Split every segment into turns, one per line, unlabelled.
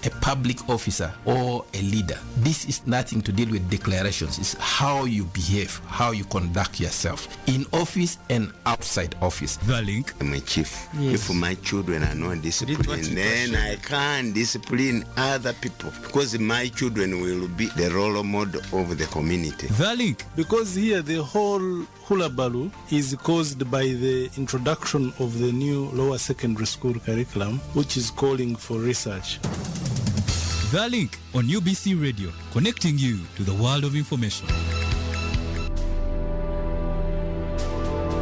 a public officer or a leader. This is nothing to deal with declarations. It's how you behave, how you conduct yourself in office and outside office.
The link.
I'm a chief. Yes. If my children are not disciplined, then I can't discipline other people, because my children will be the role model of the community.
The link.
Because here the whole hullabaloo is caused by the introduction of the new lower secondary school curriculum, which is calling for research.
The link on UBC Radio, connecting you to the world of information.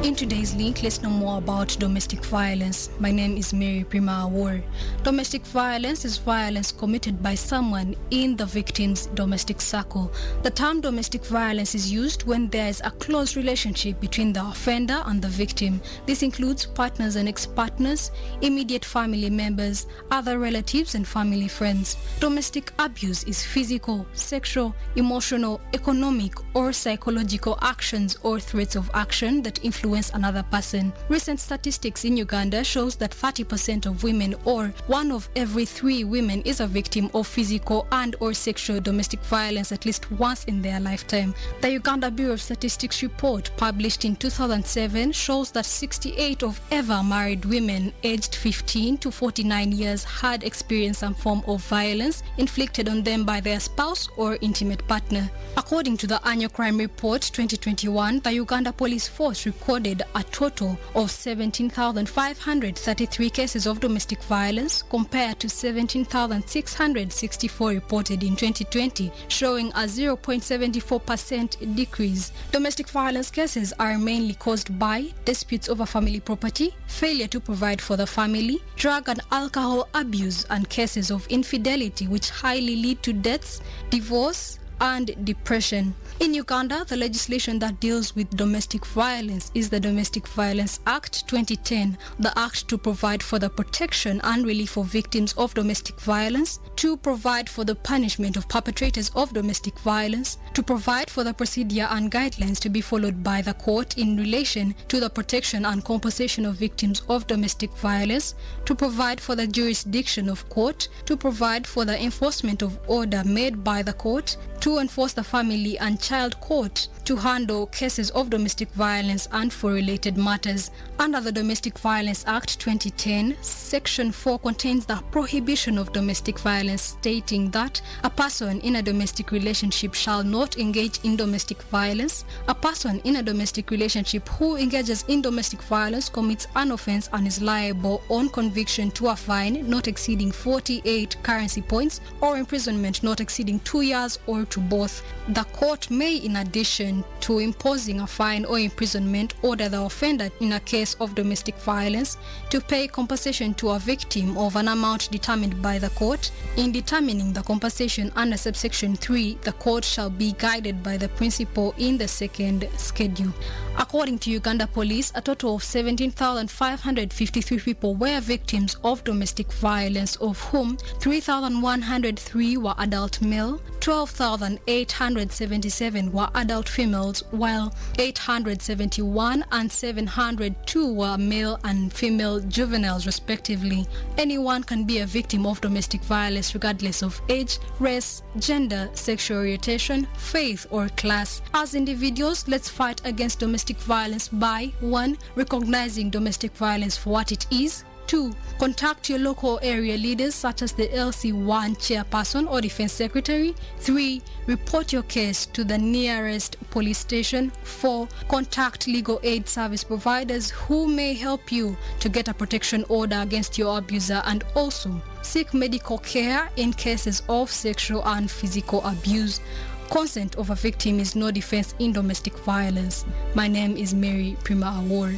In today's link, let's know more about domestic violence. My name is Mary Prima Awor. Domestic violence is violence committed by someone in the victim's domestic circle. The term domestic violence is used when there is a close relationship between the offender and the victim. This includes partners and ex-partners, immediate family members, other relatives and family friends. Domestic abuse is physical, sexual, emotional, economic, or psychological actions or threats of action that influence another person. Recent statistics in Uganda shows that 30% of women, or 1 of every 3 women, is a victim of physical and or sexual domestic violence at least once in their lifetime. The Uganda Bureau of Statistics report published in 2007 shows that 68 of ever married women aged 15 to 49 years had experienced some form of violence inflicted on them by their spouse or intimate partner. According to the annual crime report 2021, the Uganda Police Force recorded a total of 17,533 cases of domestic violence compared to 17,664 reported in 2020, showing a 0.74% decrease. Domestic violence cases are mainly caused by disputes over family property, failure to provide for the family, drug and alcohol abuse, and cases of infidelity, which highly lead to deaths, divorce, and depression. In Uganda, the legislation that deals with domestic violence is the Domestic Violence Act 2010, the act to provide for the protection and relief of victims of domestic violence, to provide for the punishment of perpetrators of domestic violence, to provide for the procedure and guidelines to be followed by the court in relation to the protection and compensation of victims of domestic violence, to provide for the jurisdiction of court, to provide for the enforcement of order made by the court, to enforce the family and child court, to handle cases of domestic violence and for related matters. Under the Domestic Violence Act 2010, Section 4 contains the prohibition of domestic violence, stating that a person in a domestic relationship shall not engage in domestic violence. A person in a domestic relationship who engages in domestic violence commits an offense and is liable on conviction to a fine not exceeding 48 currency points or imprisonment not exceeding 2 years or to both. The court may, in addition to imposing a fine or imprisonment, order the offender in a case of domestic violence to pay compensation to a victim of an amount determined by the court. In determining the compensation under subsection 3, the court shall be guided by the principle in the second schedule. According to Uganda Police, a total of 17,553 people were victims of domestic violence, of whom 3,103 were adult male, 12,877 were adult females, while 871 and 702 were male and female juveniles respectively. Anyone can be a victim of domestic violence regardless of age, race, gender, sexual orientation, faith, or class. As individuals, let's fight against domestic violence by 1. Recognizing domestic violence for what it is. 2. Contact your local area leaders such as the LC1 chairperson or defense secretary. 3. Report your case to the nearest police station. 4. Contact legal aid service providers who may help you to get a protection order against your abuser, and also seek medical care in cases of sexual and physical abuse. Consent of a victim is no defense in domestic violence. My name is Mary Prima Awor.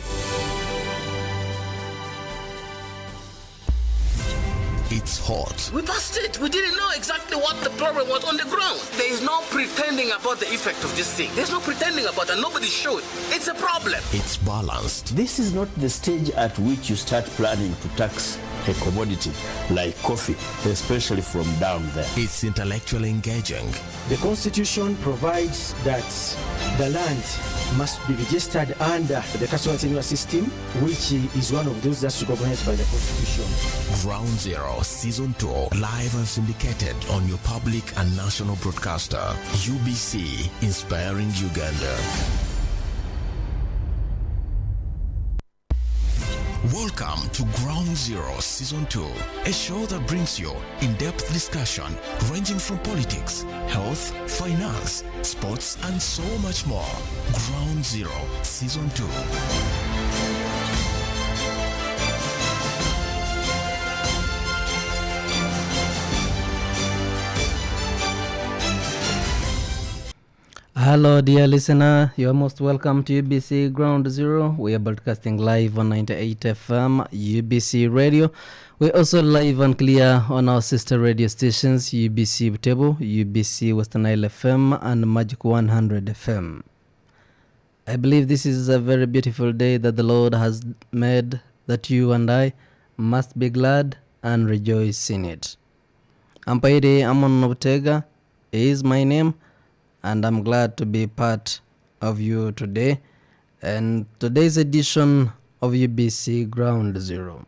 It's hot.
We passed it. We didn't know exactly what the problem was on the ground. There is no pretending about the effect of this thing. There's no pretending about it. Nobody showed. It's a problem.
It's balanced.
This is not the stage at which you start planning to tax a commodity like coffee, especially from down there.
It's intellectually engaging.
The Constitution provides that the land must be registered under the casual tenure system, which is one of those that's recognized by the Constitution.
Ground Zero Season 2, live and syndicated on your public and national broadcaster, UBC, inspiring Uganda. Welcome to Ground Zero Season 2, a show that brings you in-depth discussion ranging from politics, health, finance, sports, and so much more. Ground Zero Season 2.
Hello dear listener, you are most welcome to UBC Ground Zero. We are broadcasting live on 98 FM UBC Radio. We're also live and clear on our sister radio stations UBC Butebo, UBC Western Nile FM and Magic 100 FM. I believe this is a very beautiful day that the Lord has made, that you and I must be glad and rejoice in it. Ampaide Amon Nobutega is my name, and I'm glad to be part of you today and today's edition of UBC Ground Zero.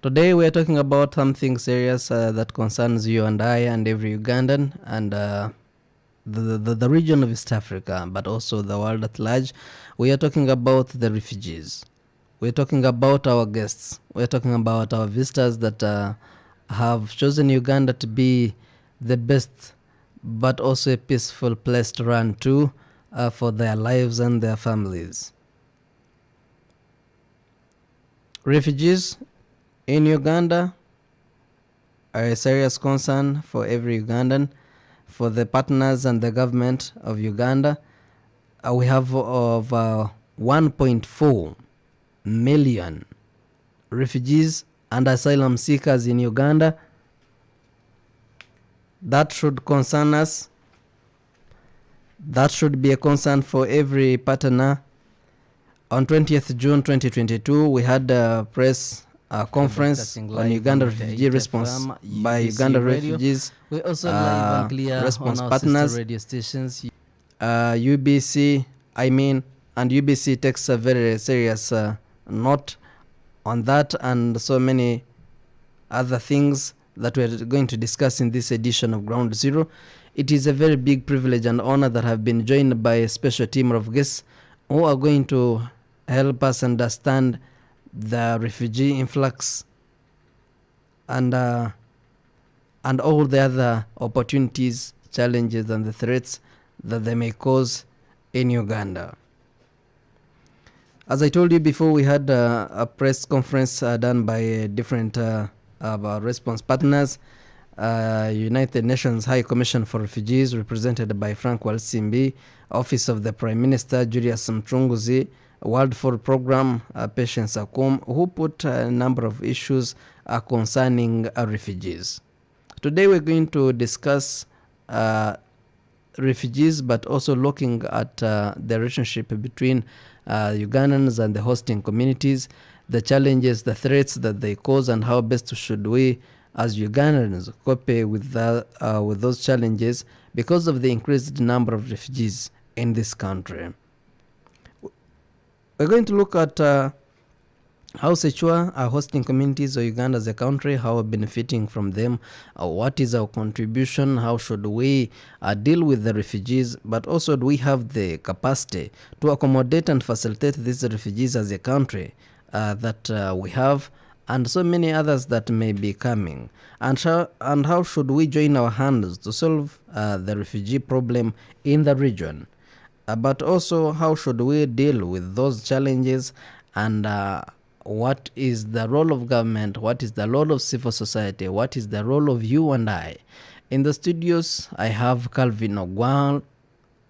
Today we are talking about something serious that concerns you and I and every Ugandan and the region of East Africa, but also the world at large. We are talking about the refugees. We're talking about our guests. We're talking about our visitors that have chosen Uganda to be the best but also a peaceful place to run to for their lives and their families. Refugees in Uganda are a serious concern for every Ugandan, for the partners and the government of Uganda. We have over 1.4 million refugees and asylum seekers in Uganda. That should concern us. That should be a concern for every partner. On 20th June 2022, we had a press conference on Uganda refugee response by Uganda refugees we also live and clear response on our partners. sister radio stations. UBC, and UBC takes a very serious note on that and so many other things that we're going to discuss in this edition of Ground Zero. It is a very big privilege and honor that have been joined by a special team of guests who are going to help us understand the refugee influx and all the other opportunities, challenges, and the threats that they may cause in Uganda. As I told you before, we had a press conference done by different our response partners, United Nations High Commission for Refugees, represented by Frank Walsimbi, Office of the Prime Minister Julius Mchunguzi, World Food Program Patience Akum, who put a number of issues concerning refugees. Today we're going to discuss refugees, but also looking at the relationship between Ugandans and the hosting communities, the challenges, the threats that they cause, and how best should we as Ugandans cope with those challenges because of the increased number of refugees in this country. We're going to look at how secure our hosting communities of Uganda as a country, how we're benefiting from them, what is our contribution, how should we deal with the refugees, but also do we have the capacity to accommodate and facilitate these refugees as a country that we have, and so many others that may be coming, and how should we join our hands to solve the refugee problem in the region, but also how should we deal with those challenges, and what is the role of government, what is the role of civil society, what is the role of you and I. In the studios, I have Calvin Ogwal,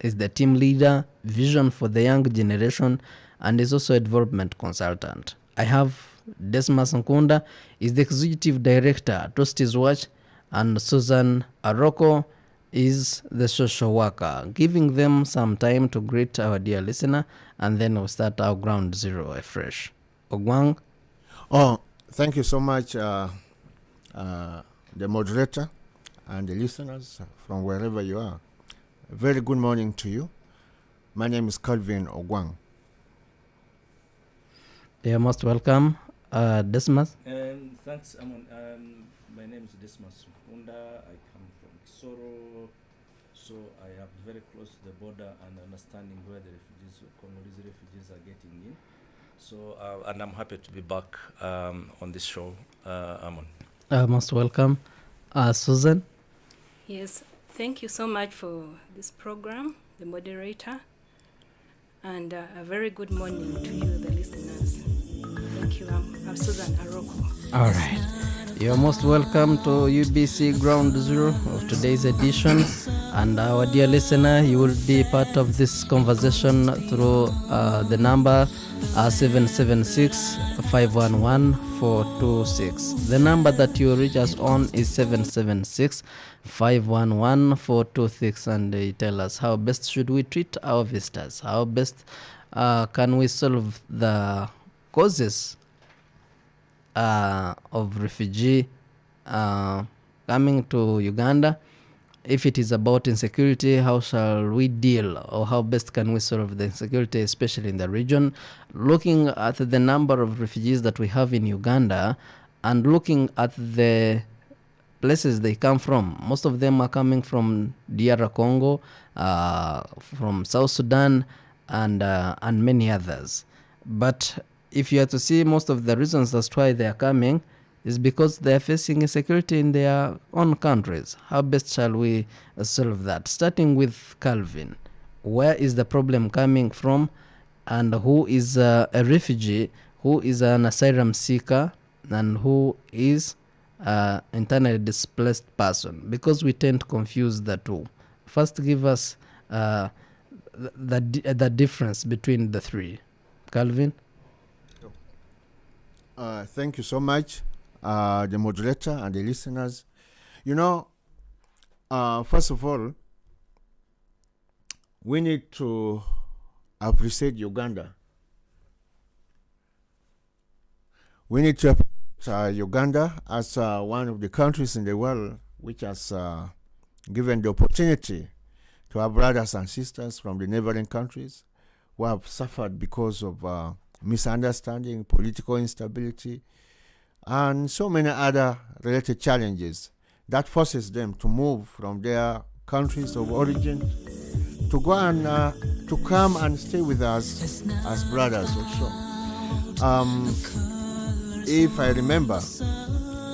is the team leader, vision for the young generation, and is also a development consultant. I have Desmas Nkunda, is the executive director, Trustees Watch, and Susan Aroko is the social worker. Giving them some time to greet our dear listener, and then we'll start our Ground Zero afresh. Ogwang.
Thank you so much, the moderator and the listeners from wherever you are. A very good morning to you. My name is Calvin Ogwang.
You're most welcome. Dismas?
Thanks, Amon. My name is Dismas Munda. I come from Kisoro, so I am very close to the border and understanding where the Congolese refugees are getting in. So, and I'm happy to be back on this show, Amon.
Most welcome. Susan?
Yes, thank you so much for this program, the moderator, and a very good morning to you, the listeners. Thank you. I'm Susan Aroko.
All right. You're most welcome to UBC Ground Zero of today's edition. And our dear listener, you will be part of this conversation through the number 776-511-426. The number that you reach us on is 776-511-426. And they tell us how best should we treat our visitors? How best can we solve the causes of refugee coming to Uganda? If it is about insecurity, how shall we deal, or how best can we solve the insecurity, especially in the region? Looking at the number of refugees that we have in Uganda and looking at the places they come from, most of them are coming from DR Congo, from South Sudan, and many others. But if you are to see most of the reasons as to why they are coming, is because they are facing insecurity in their own countries. How best shall we solve that? Starting with Calvin, where is the problem coming from, and who is a refugee, who is an asylum seeker, and who is an internally displaced person? Because we tend to confuse the two. First, give us the difference between the three. Calvin?
Thank you so much, the moderator and the listeners. You know, first of all, we need to appreciate Uganda. We need to appreciate Uganda as one of the countries in the world which has given the opportunity to our brothers and sisters from the neighboring countries who have suffered because of misunderstanding, political instability, and so many other related challenges that forces them to move from their countries of origin to go and to come and stay with us as brothers also. If I remember,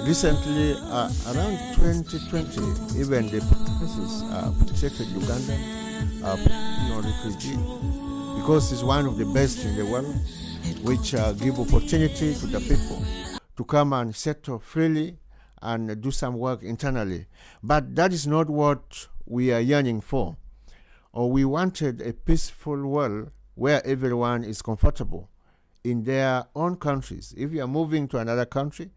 recently around 2020, even the provinces appreciated Uganda refugee because it's one of the best in the world, which give opportunity to the people to come and settle freely and do some work internally. But that is not what we are yearning for. Or we wanted a peaceful world where everyone is comfortable in their own countries. If you are moving to another country,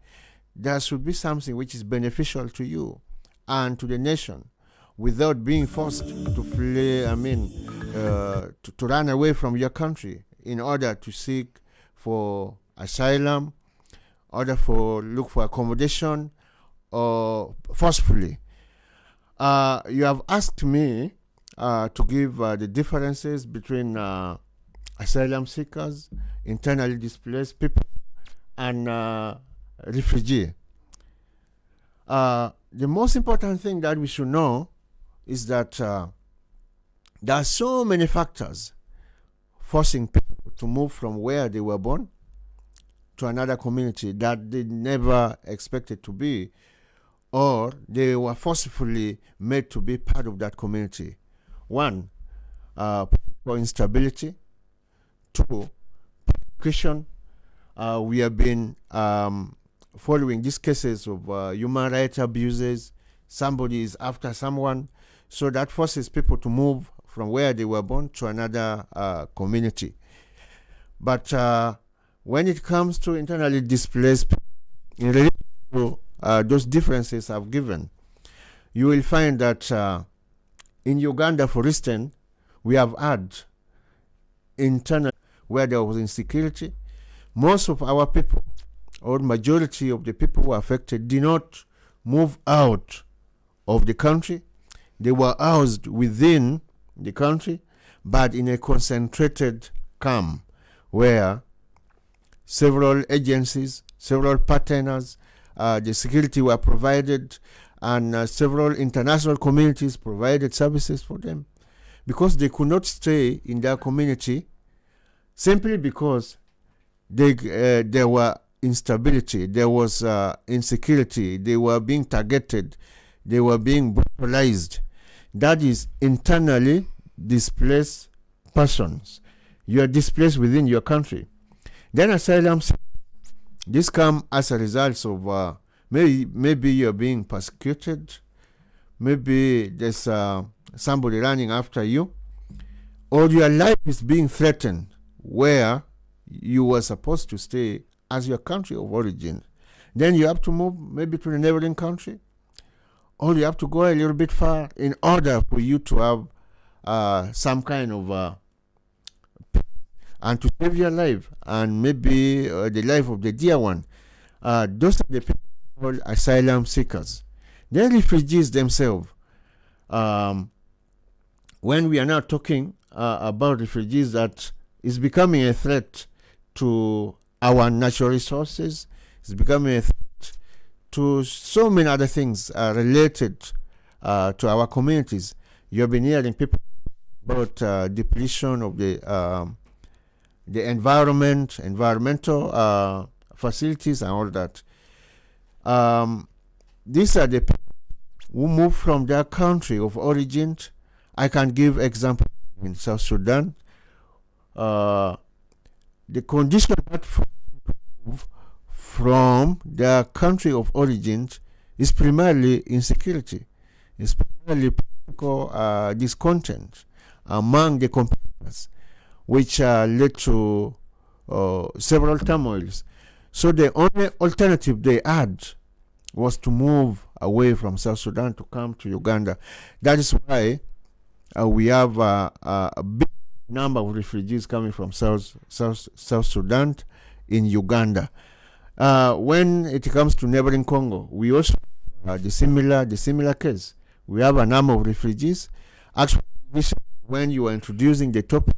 there should be something which is beneficial to you and to the nation without being forced to flee, to run away from your country in order to seek for asylum, look for accommodation, or forcefully. You have asked me to give the differences between asylum seekers, internally displaced people, and refugee. The most important thing that we should know is that there are so many factors forcing people to move from where they were born to another community that they never expected to be, or they were forcefully made to be part of that community. One, political instability. Two, persecution. We have been following these cases of human rights abuses. Somebody is after someone, so that forces people to move from where they were born to another community. But when it comes to internally displaced people, in relation to those differences I've given, you will find that in Uganda, for instance, we have had internal where there was insecurity. Most of our people or majority of the people who are affected did not move out of the country. They were housed within the country, but in a concentrated camp where several agencies, several partners, the security were provided, and several international communities provided services for them, because they could not stay in their community simply because there were instability, there was insecurity, they were being targeted, they were being brutalized. That is internally displaced persons. You are displaced within your country. Then asylum, this come as a result of maybe you're being persecuted, maybe there's somebody running after you, or your life is being threatened where you were supposed to stay as your country of origin. Then you have to move maybe to the neighboring country, or you have to go a little bit far in order for you to have some kind of and to save your life and maybe the life of the dear one. Those are the people called asylum seekers. They're refugees themselves. When we are now talking about refugees, that is becoming a threat to our natural resources, it's becoming a threat to so many other things related to our communities. You've been hearing people about depletion of the environment, environmental facilities and all that. These are the people who move from their country of origin. I can give example in South Sudan. The condition that move from their country of origin is primarily insecurity. It's primarily political discontent among the competitors, which led to several turmoils. So the only alternative they had was to move away from South Sudan to come to Uganda. That is why we have a big number of refugees coming from South Sudan in Uganda. When it comes to neighboring Congo, we also have the similar case. We have a number of refugees. Actually, when you were introducing the topic,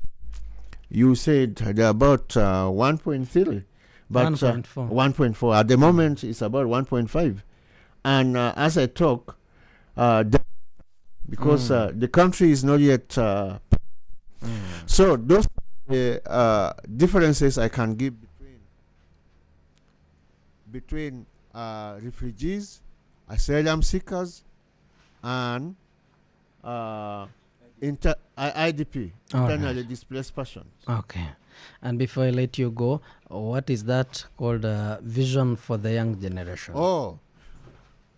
you said they're about 1.3, but 1.4. At the moment, it's about 1.5. And as I talk, because the country is not yet. So those differences I can give between refugees, asylum seekers, and IDP, internally displaced persons.
Okay. And before I let you go, what is that called Vision for the Young Generation?
Oh,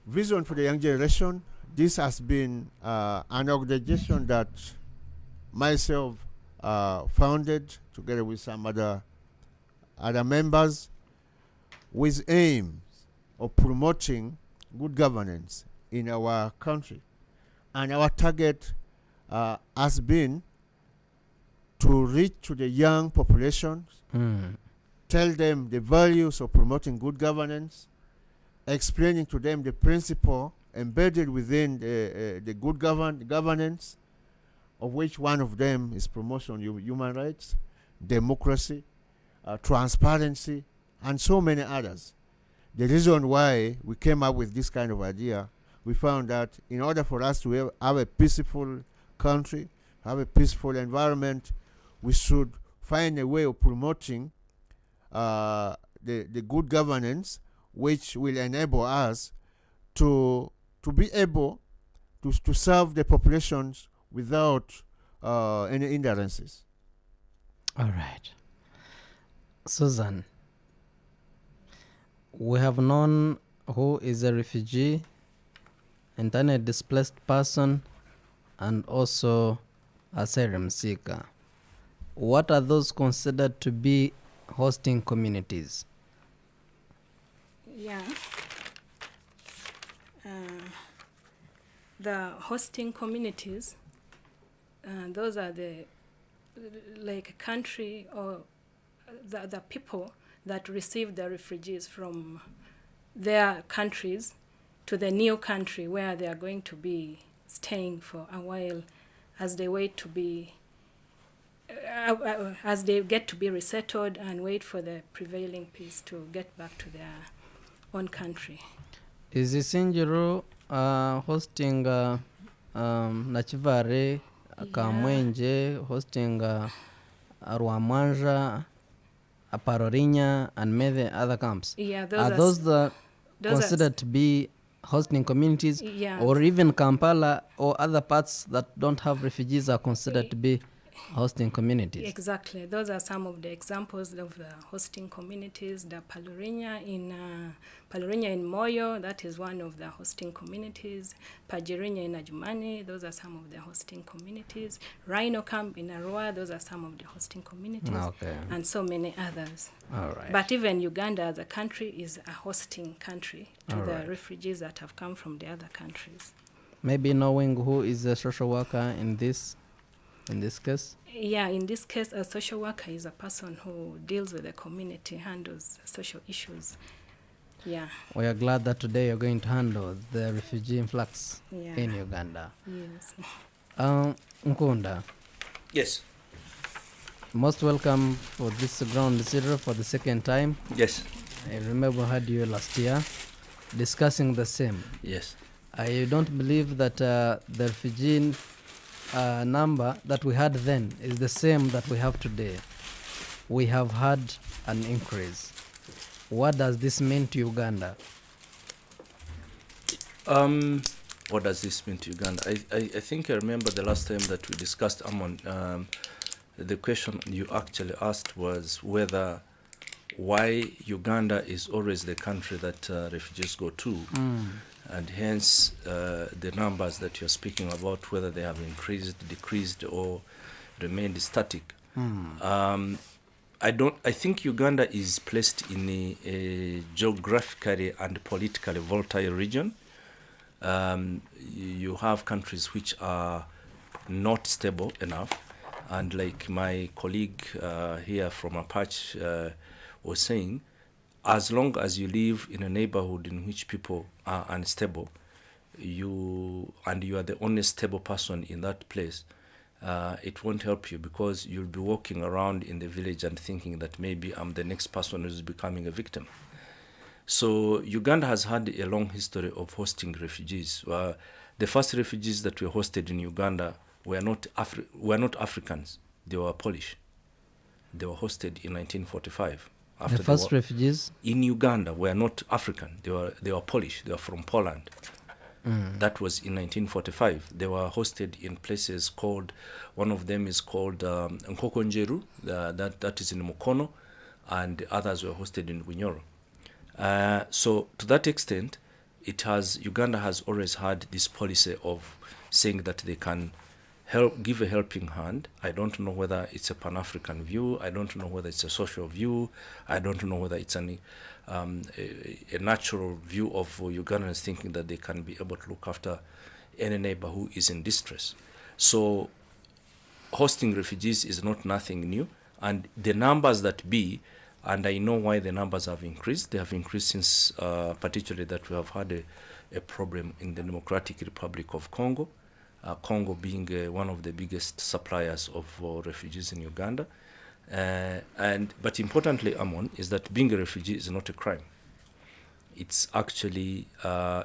Vision for the Young Generation. This has been an organization that myself founded together with some other members, with aims of promoting good governance in our country. And our target has been to reach to the young populations, tell them the values of promoting good governance, explaining to them the principle embedded within the good governance, of which one of them is promotion of human rights, democracy, transparency, and so many others. The reason why we came up with this kind of idea, we found that in order for us to have a peaceful country, have a peaceful environment, we should find a way of promoting the good governance, which will enable us to be able to serve the populations without any hindrances.
All right. Susan, we have known who is a refugee, internally displaced person, and also asylum seeker. What are those considered to be hosting communities?
Yeah. The hosting communities, those are the like country or the people that receive the refugees from their countries to the new country where they are going to be staying for a while as they wait to be as they get to be resettled and wait for the prevailing peace to get back to their own country.
Is Isinjiro hosting Nachivare, Kamwenje, hosting Rwamanja, Parorinya, and many other camps?
Yeah,
are those the considered to be hosting communities?
Yeah.
Or even Kampala or other parts that don't have refugees are considered to be hosting communities?
Exactly. Those are some of the examples of the hosting communities. The Palurinya in Moyo, that is one of the hosting communities. Pajirinya in Ajumani, those are some of the hosting communities. Rhino Camp in Arua, those are some of the hosting communities.
Okay.
And so many others.
All right.
But even Uganda as a country is a hosting country to
All
the
right.
refugees that have come from the other countries.
Maybe knowing who is a social worker in this case?
Yeah, in this case, a social worker is a person who deals with the community, handles social issues. Yeah.
We are glad that today you're going to handle the refugee influx
Yeah.
in Uganda.
Yes.
Nkunda,
Yes.
most welcome for this ground zero for the second time.
Yes.
I remember I had you last year discussing the same.
Yes.
I don't believe that the refugee number that we had then is the same that we have today. We have had an increase. What does this mean to Uganda?
What does this mean to Uganda? I think I remember the last time that we discussed, Amon, the question you actually asked was why Uganda is always the country that refugees go to. And hence the numbers that you're speaking about, whether they have increased, decreased, or remained static. I think Uganda is placed in a geographically and politically volatile region. You have countries which are not stable enough, and like my colleague here from Apache was saying, as long as you live in a neighborhood in which people are unstable, you are the only stable person in that place, it won't help you, because you'll be walking around in the village and thinking that maybe I'm the next person who's becoming a victim. So Uganda has had a long history of hosting refugees. The first refugees that were hosted in Uganda were not Africans, they were Polish. They were hosted in 1945. After
the first refugees
in Uganda were not African, they were Polish, they were from Poland. That was in 1945. They were hosted in places called, one of them is called Nkokonjeru, that is in Mukono, and the others were hosted in Bunyoro. So to that extent, Uganda has always had this policy of saying that they can give a helping hand. I don't know whether it's a Pan-African view. I don't know whether it's a social view. I don't know whether it's a natural view of Ugandans thinking that they can be able to look after any neighbor who is in distress. So hosting refugees is not nothing new. And the numbers that be, and I know why the numbers have increased. They have increased since particularly that we have had a problem in the Democratic Republic of Congo. Congo being one of the biggest suppliers of refugees in Uganda. But importantly, Amon, is that being a refugee is not a crime. It's actually,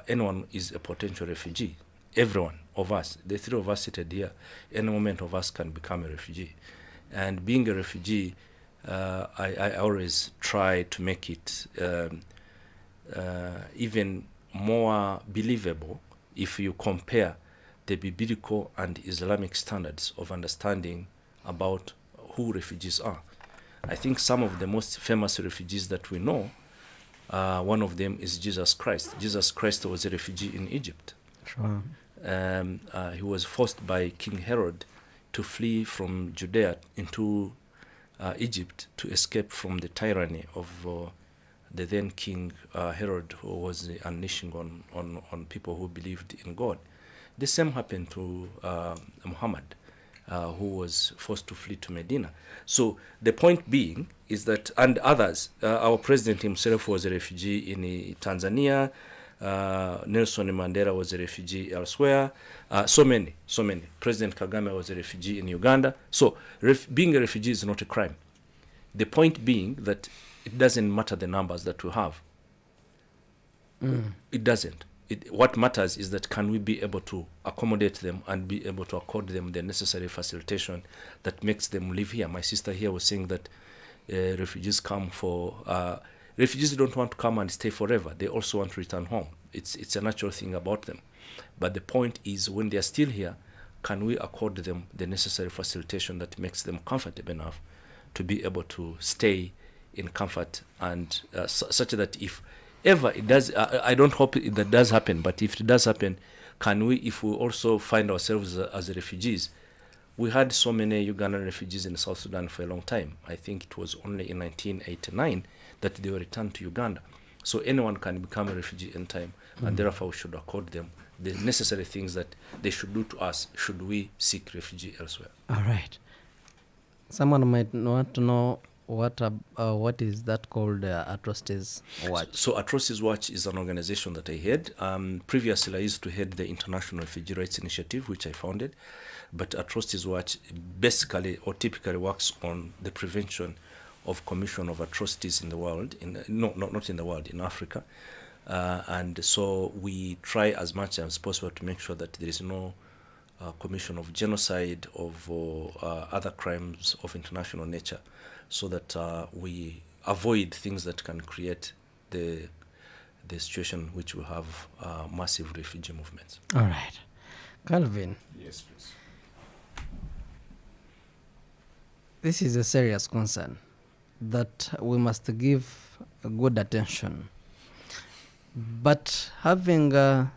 anyone is a potential refugee. Everyone of us, the three of us seated here, any moment of us can become a refugee. And being a refugee, I always try to make it even more believable if you compare the biblical and Islamic standards of understanding about who refugees are. I think some of the most famous refugees that we know, one of them is Jesus Christ. Jesus Christ was a refugee in Egypt.
Sure.
He was forced by King Herod to flee from Judea into Egypt to escape from the tyranny of the then King Herod, who was unleashing on people who believed in God. The same happened to Muhammad. who was forced to flee to Medina. So the point being is that, and others, our president himself was a refugee in Tanzania, Nelson Mandela was a refugee elsewhere, so many. President Kagame was a refugee in Uganda. So being a refugee is not a crime. The point being that it doesn't matter the numbers that we have. It doesn't. What matters is that can we be able to accommodate them and be able to accord them the necessary facilitation that makes them live here. My sister here was saying that refugees come for... refugees don't want to come and stay forever. They also want to return home. It's a natural thing about them. But the point is, when they are still here, can we accord them the necessary facilitation that makes them comfortable enough to be able to stay in comfort, and such that if ever it does, I don't hope that does happen, but if it does happen, can we, if we also find ourselves as refugees, we had so many Ugandan refugees in South Sudan for a long time. I think it was only in 1989 that they were returned to Uganda. So anyone can become a refugee in time, and therefore we should accord them the necessary things that they should do to us should we seek refugee elsewhere.
All right. Someone might want to know what is that called, Atrocities Watch?
So Atrocities Watch is an organization that I head. Previously, I used to head the International Refugee Rights Initiative, which I founded. But Atrocities Watch basically or typically works on the prevention of commission of atrocities in the world, not in the world, in Africa. And so we try as much as possible to make sure that there is no commission of genocide, of other crimes of international nature, so that we avoid things that can create the situation which will have massive refugee movements.
All right. Calvin.
Yes, please.
This is a serious concern that we must give good attention. But having the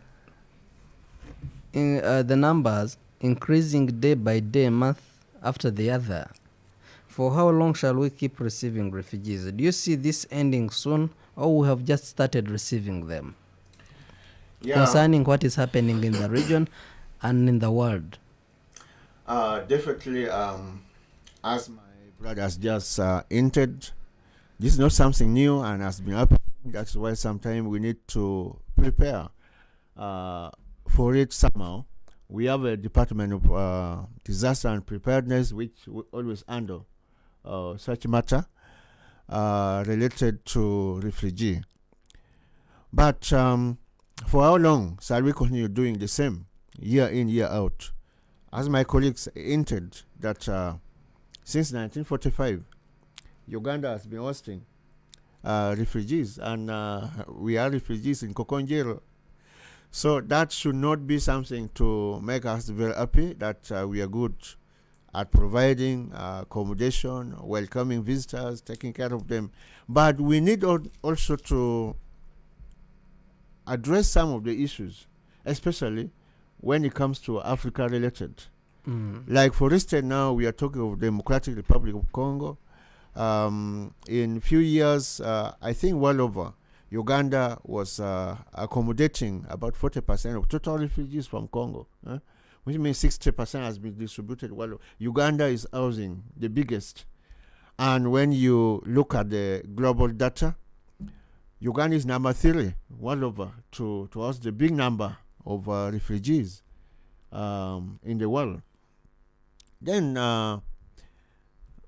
numbers increasing day by day, month after the other, for how long shall we keep receiving refugees? Do you see this ending soon, or we have just started receiving them? Concerning what is happening in the region and in the world?
Definitely, as my brother has just hinted, this is not something new and has been happening. That's why sometimes we need to prepare for it somehow. We have a Department of Disaster and Preparedness which will always handle such matter related to refugee. But for how long shall we continue doing the same, year in, year out? As my colleagues hinted that since 1945, Uganda has been hosting refugees, and we are refugees in Kokonjero. So that should not be something to make us very happy that we are good at providing accommodation, welcoming visitors, taking care of them. But we need also to address some of the issues, especially when it comes to Africa related. Like, for instance, now we are talking of Democratic Republic of Congo. In few years, I think well over, Uganda was accommodating about 40% of total refugees from Congo, which means 60% has been distributed. Well, Uganda is housing the biggest. And when you look at the global data, Uganda is number 3, well over, to house the big number of refugees in the world. Then,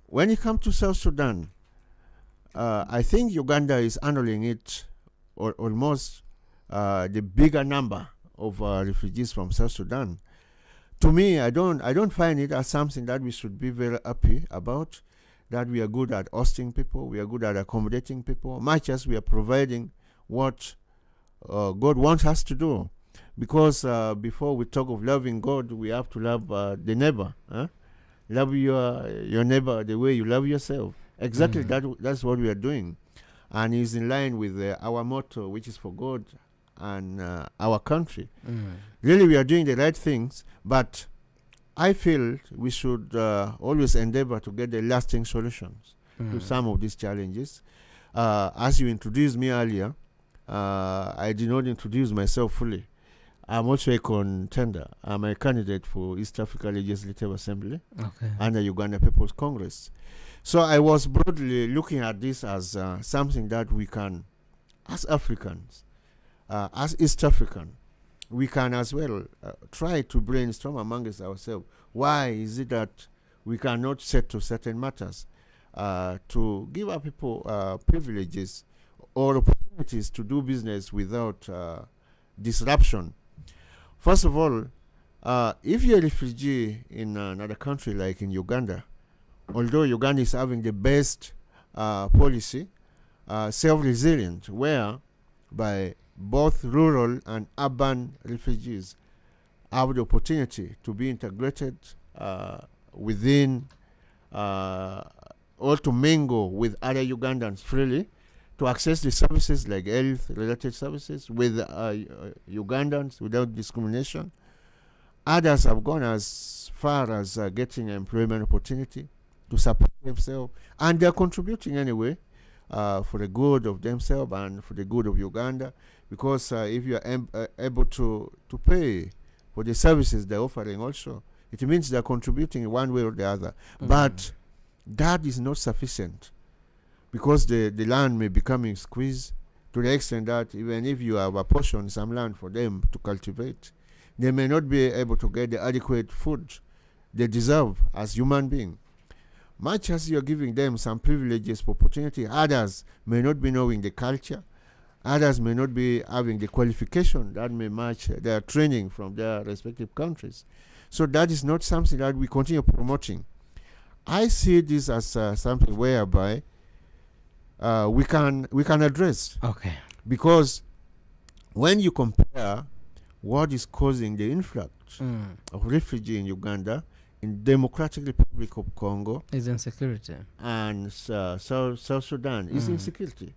when it comes to South Sudan, I think Uganda is handling it almost the bigger number of refugees from South Sudan. To me, I don't find it as something that we should be very happy about, that we are good at hosting people, we are good at accommodating people, much as we are providing what God wants us to do. Because before we talk of loving God, we have to love the neighbor. Love your neighbor the way you love yourself. Exactly, that's what we are doing. And it's in line with our motto, which is for God and our country. Really, we are doing the right things, but I feel we should always endeavor to get the lasting solutions to some of these challenges. As you introduced me earlier, I did not introduce myself fully. I'm also a contender. I'm a candidate for East Africa Legislative Assembly and the Uganda People's Congress. So I was broadly looking at this as something that we can, as Africans, as East African, we can as well try to brainstorm amongst ourselves. Why is it that we cannot settle certain matters to give our people privileges or opportunities to do business without disruption? First of all, if you're a refugee in another country like in Uganda, although Uganda is having the best policy, self-resilient, where by both rural and urban refugees have the opportunity to be integrated within or to mingle with other Ugandans freely, to access the services like health-related services with Ugandans without discrimination. Others have gone as far as getting employment opportunity to support themselves, and they're contributing anyway for the good of themselves and for the good of Uganda, because if you are able to pay for the services they're offering also, it means they're contributing in one way or the other. But that is not sufficient, because the land may become squeezed to the extent that even if you have apportioned some land for them to cultivate, they may not be able to get the adequate food they deserve as human beings. Much as you're giving them some privileges for opportunity, others may not be knowing the culture, others may not be having the qualification that may match their training from their respective countries. So that is not something that we continue promoting. I see this as something whereby we can address.
Okay.
Because when you compare what is causing the influx of refugees in Uganda, in Democratic Republic of Congo,
is insecurity,
and South Sudan is insecurity.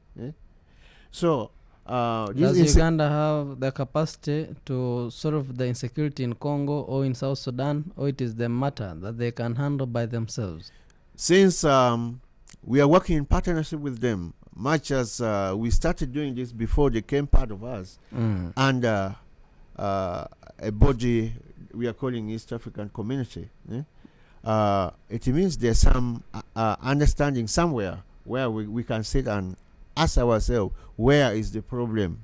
So
does Uganda have the capacity to solve the insecurity in Congo or in South Sudan, or it is the matter that they can handle by themselves?
Since we are working in partnership with them, much as we started doing this before they became part of us, and a body we are calling East African Community, it means there's some understanding somewhere where we can sit and ask ourselves, where is the problem?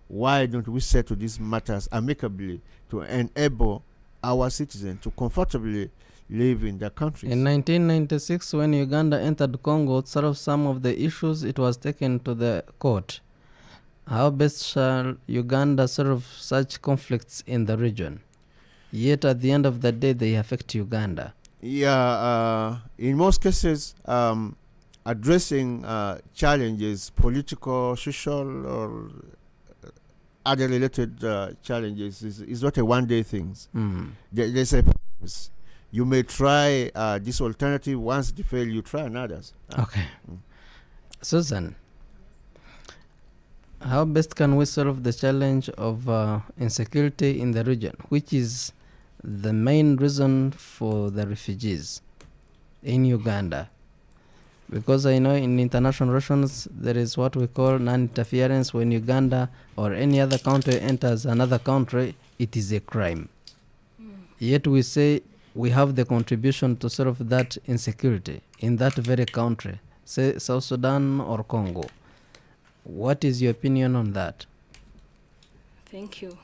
Why don't we settle these matters amicably to enable our citizens to comfortably live in their countries?
In 1996, when Uganda entered Congo to solve some of the issues, it was taken to the court. How best shall Uganda solve such conflicts in the region? Yet at the end of the day, they affect Uganda.
Yeah, in most cases, addressing challenges, political, social, or other related challenges is not a one-day thing. There's a process. You may try this alternative. Once it fails, you try another.
Okay. Susan, how best can we solve the challenge of insecurity in the region, which is the main reason for the refugees in Uganda? Because I know in international relations there is what we call non-interference. When Uganda or any other country enters another country, it is a crime. Yet we say we have the contribution to solve that insecurity in that very country, say South Sudan or Congo. What is your opinion on that?
Thank you.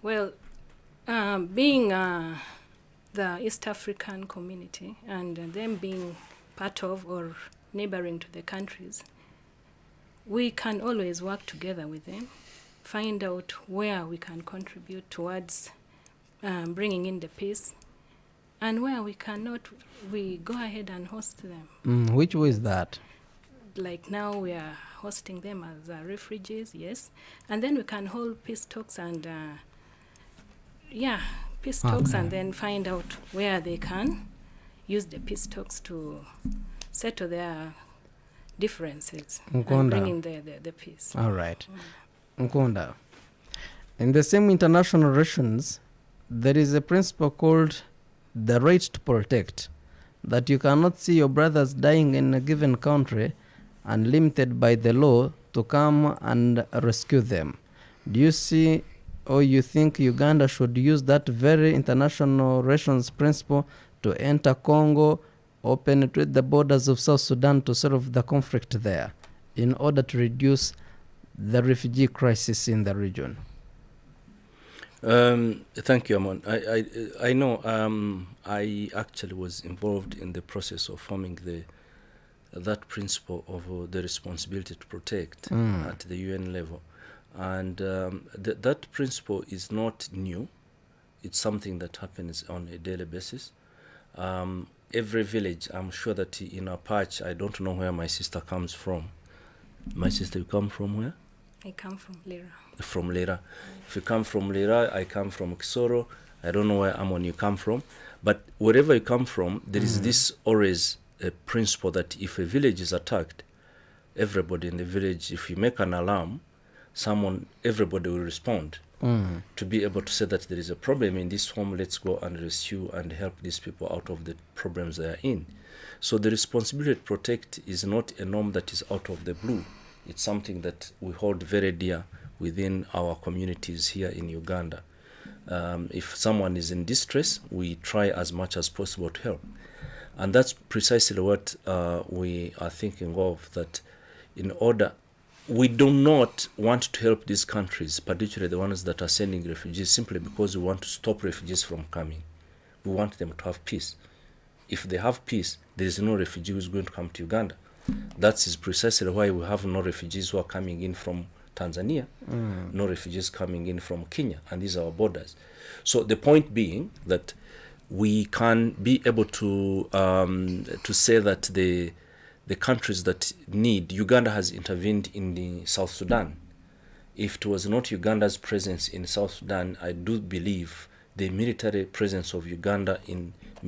Well, being the East African community and them being part of or neighboring to the countries, we can always work together with them, find out where we can contribute towards bringing in the peace, and where we cannot, we go ahead and host them.
Which way is that?
Like now we are hosting them as refugees, yes, and then we can hold peace talks and peace talks, and then find out where they can use the peace talks to settle their differences and bring in the peace.
All right. Nkonda, in the same international relations, there is a principle called the right to protect, that you cannot see your brothers dying in a given country and limited by the law to come and rescue them. Do you see or you think Uganda should use that very international relations principle to enter Congo or penetrate the borders of South Sudan to solve the conflict there in order to reduce the refugee crisis in the region?
Thank you, Amon. I know I actually was involved in the process of forming that principle of the responsibility to protect at the UN level. And that principle is not new. It's something that happens on a daily basis. Every village, I'm sure that in a patch, I don't know where my sister comes from. My sister, you come from where?
I come from Lira.
From Lira. If you come from Lira, I come from Kisoro. I don't know where Amon you come from. But wherever you come from, there is this always a principle that if a village is attacked, everybody in the village, if you make an alarm, everybody will respond to be able to say that there is a problem in this home, let's go and rescue and help these people out of the problems they are in. So the responsibility to protect is not a norm that is out of the blue. It's something that we hold very dear within our communities here in Uganda. If someone is in distress, we try as much as possible to help. And that's precisely what we are thinking of, that in order, we do not want to help these countries, particularly the ones that are sending refugees, simply because we want to stop refugees from coming. We want them to have peace. If they have peace, there is no refugee who is going to come to Uganda. That is precisely why we have no refugees who are coming in from Tanzania, no refugees coming in from Kenya, and these are our borders. So the point being that we can be able to say that the countries that need, Uganda has intervened in the South Sudan. If it was not Uganda's presence in South Sudan, I do believe the military presence of Uganda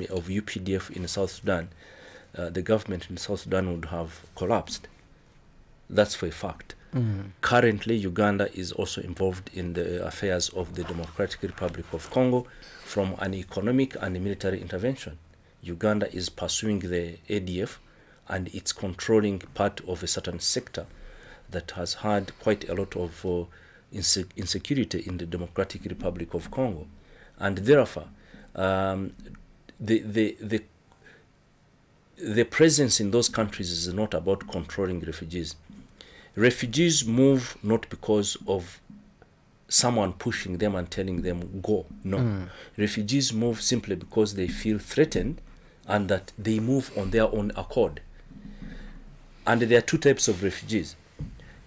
of UPDF in South Sudan, the government in South Sudan would have collapsed. That's for a fact. Currently, Uganda is also involved in the affairs of the Democratic Republic of Congo from an economic and military intervention. Uganda is pursuing the ADF, and it's controlling part of a certain sector that has had quite a lot of insecurity in the Democratic Republic of Congo. And therefore, the presence in those countries is not about controlling refugees. Refugees move not because of someone pushing them and telling them go. No. Refugees move simply because they feel threatened and that they move on their own accord. And there are two types of refugees.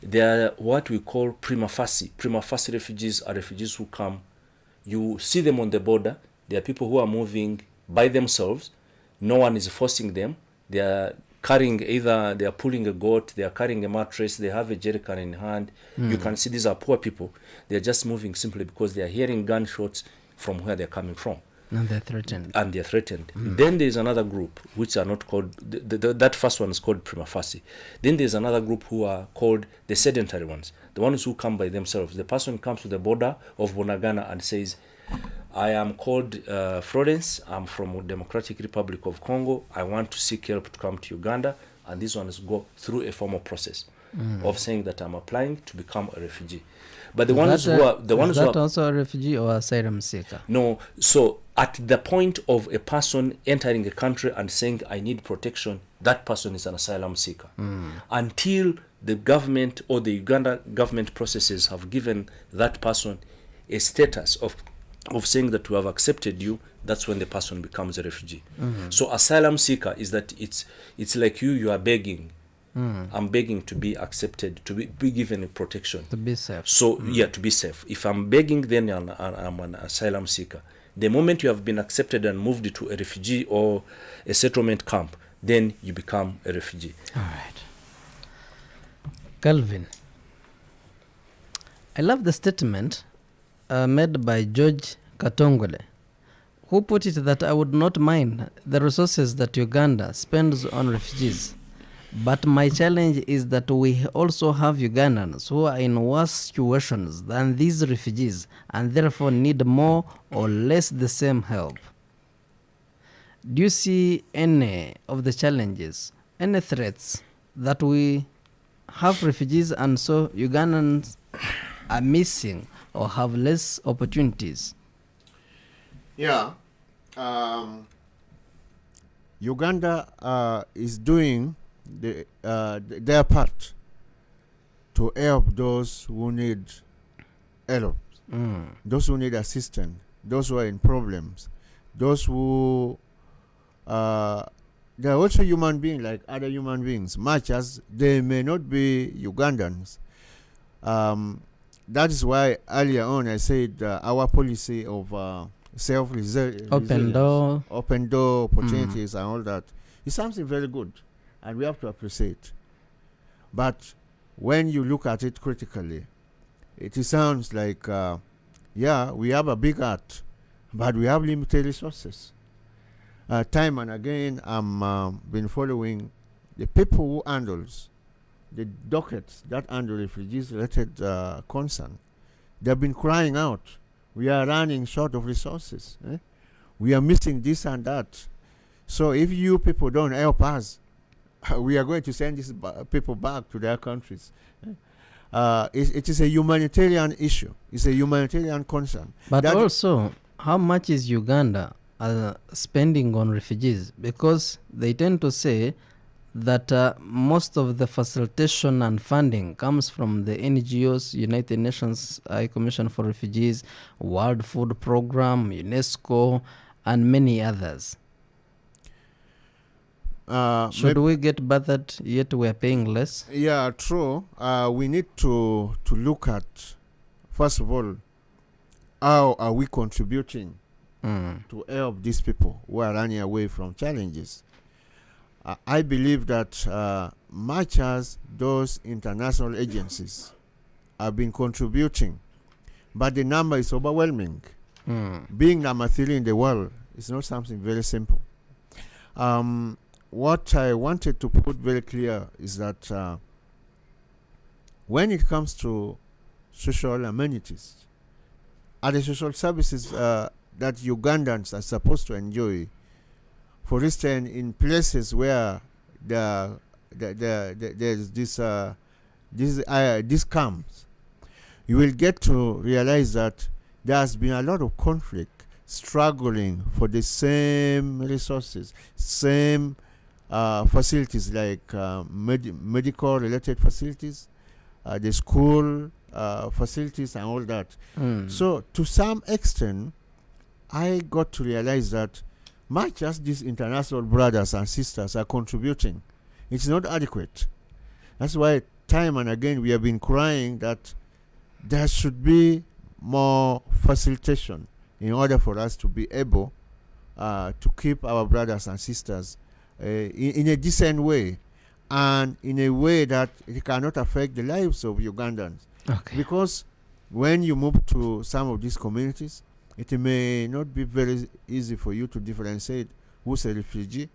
There are what we call prima facie. Prima facie refugees are refugees who come. You see them on the border. They are people who are moving by themselves. No one is forcing them. They are carrying either, they are pulling a goat, they are carrying a mattress, they have a jerrycan in hand. You can see these are poor people. They are just moving simply because they are hearing gunshots from where they are coming from.
And they're threatened.
Then there is another group which are not called, that first one is called prima facie. Then there is another group who are called the sedentary ones, the ones who come by themselves. The person comes to the border of Bunagana and says, I am called Florence, I'm from Democratic Republic of Congo, I want to seek help to come to Uganda, and these ones go through a formal process of saying that I'm applying to become a refugee. But the ones who are
also a refugee or asylum seeker?
No. So at the point of a person entering a country and saying I need protection, that person is an asylum seeker. Until the government or the Uganda government processes have given that person a status of saying that we have accepted you, that's when the person becomes a refugee. So asylum seeker is that it's like you are begging. I'm begging to be accepted, to be given a protection.
To be safe.
So, yeah, to be safe. If I'm begging, then I'm an asylum seeker. The moment you have been accepted and moved to a refugee or a settlement camp, then you become a refugee.
All right. Calvin, I love the statement made by George Katongole, who put it that I would not mind the resources that Uganda spends on refugees. But my challenge is that we also have Ugandans who are in worse situations than these refugees and therefore need more or less the same help. Do you see any of the challenges, any threats that we have refugees and so Ugandans are missing or have less opportunities?
Yeah. Uganda is doing their part to help those who need help, those who need assistance, those who are in problems, those who they are also human beings like other human beings, much as they may not be Ugandans. That is why earlier on I said our policy of
open door
opportunities and all that is something very good, and we have to appreciate. But when you look at it critically, it sounds like yeah, we have a big heart, but we have limited resources. Time and again, I'm been following the people who handles the dockets that handle refugees-related concern. They've been crying out, we are running short of resources. We are missing this and that. So if you people don't help us, we are going to send these people back to their countries. It is a humanitarian issue. It's a humanitarian concern.
But also, how much is Uganda spending on refugees? Because they tend to say that most of the facilitation and funding comes from the NGOs, United Nations High Commission for Refugees, World Food Program, UNESCO, and many others. Should we get bothered yet we are paying less?
Yeah, true. We need to look at, first of all, how are we contributing to help these people who are running away from challenges. I believe that much as those international agencies have been contributing, but the number is overwhelming. Being number 3 in the world is not something very simple. What I wanted to put very clear is that when it comes to social amenities, other social services that Ugandans are supposed to enjoy, for instance, in places where there's this camps, you will get to realize that there has been a lot of conflict, struggling for the same resources, same facilities like medical related facilities, the school facilities and all that. So to some extent, I got to realize that much as these international brothers and sisters are contributing, it's not adequate. That's why time and again we have been crying that there should be more facilitation in order for us to be able to keep our brothers and sisters in a decent way, and in a way that it cannot affect the lives of Ugandans.
Okay.
Because when you move to some of these communities, it may not be very easy for you to differentiate who's a refugee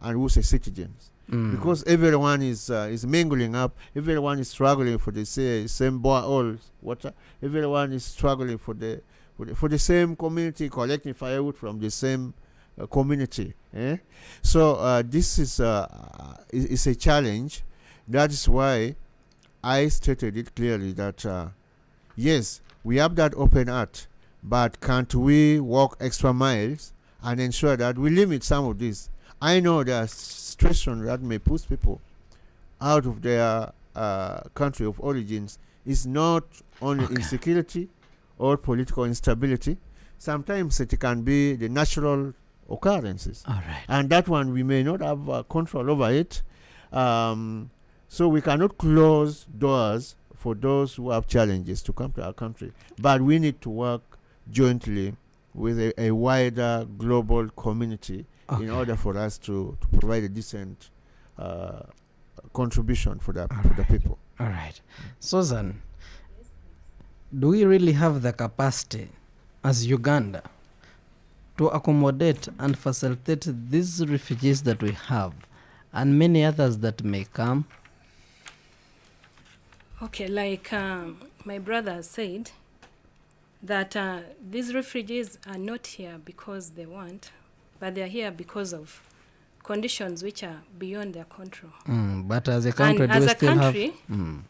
and who's a citizen. Because everyone is mingling up, everyone is struggling for the same boreholes, water, everyone is struggling for the same community, collecting firewood from the same community. So this is a challenge. That is why I stated it clearly that yes, we have that open heart, but can't we walk extra miles and ensure that we limit some of this? I know there are situations that may push people out of their country of origins. It's not only insecurity or political instability. Sometimes it can be the natural occurrences.
All right.
And that one we may not have control over it. So we cannot close doors for those who have challenges to come to our country. But we need to work jointly with a wider global community in order for us to provide a decent contribution for the people.
All right. Susan, do we really have the capacity as Uganda to accommodate and facilitate these refugees that we have and many others that may come?
Okay, like my brother said, that these refugees are not here because they want, but they are here because of conditions which are beyond their control.
But as a country,
and
do
as
we
a
still
country,
have...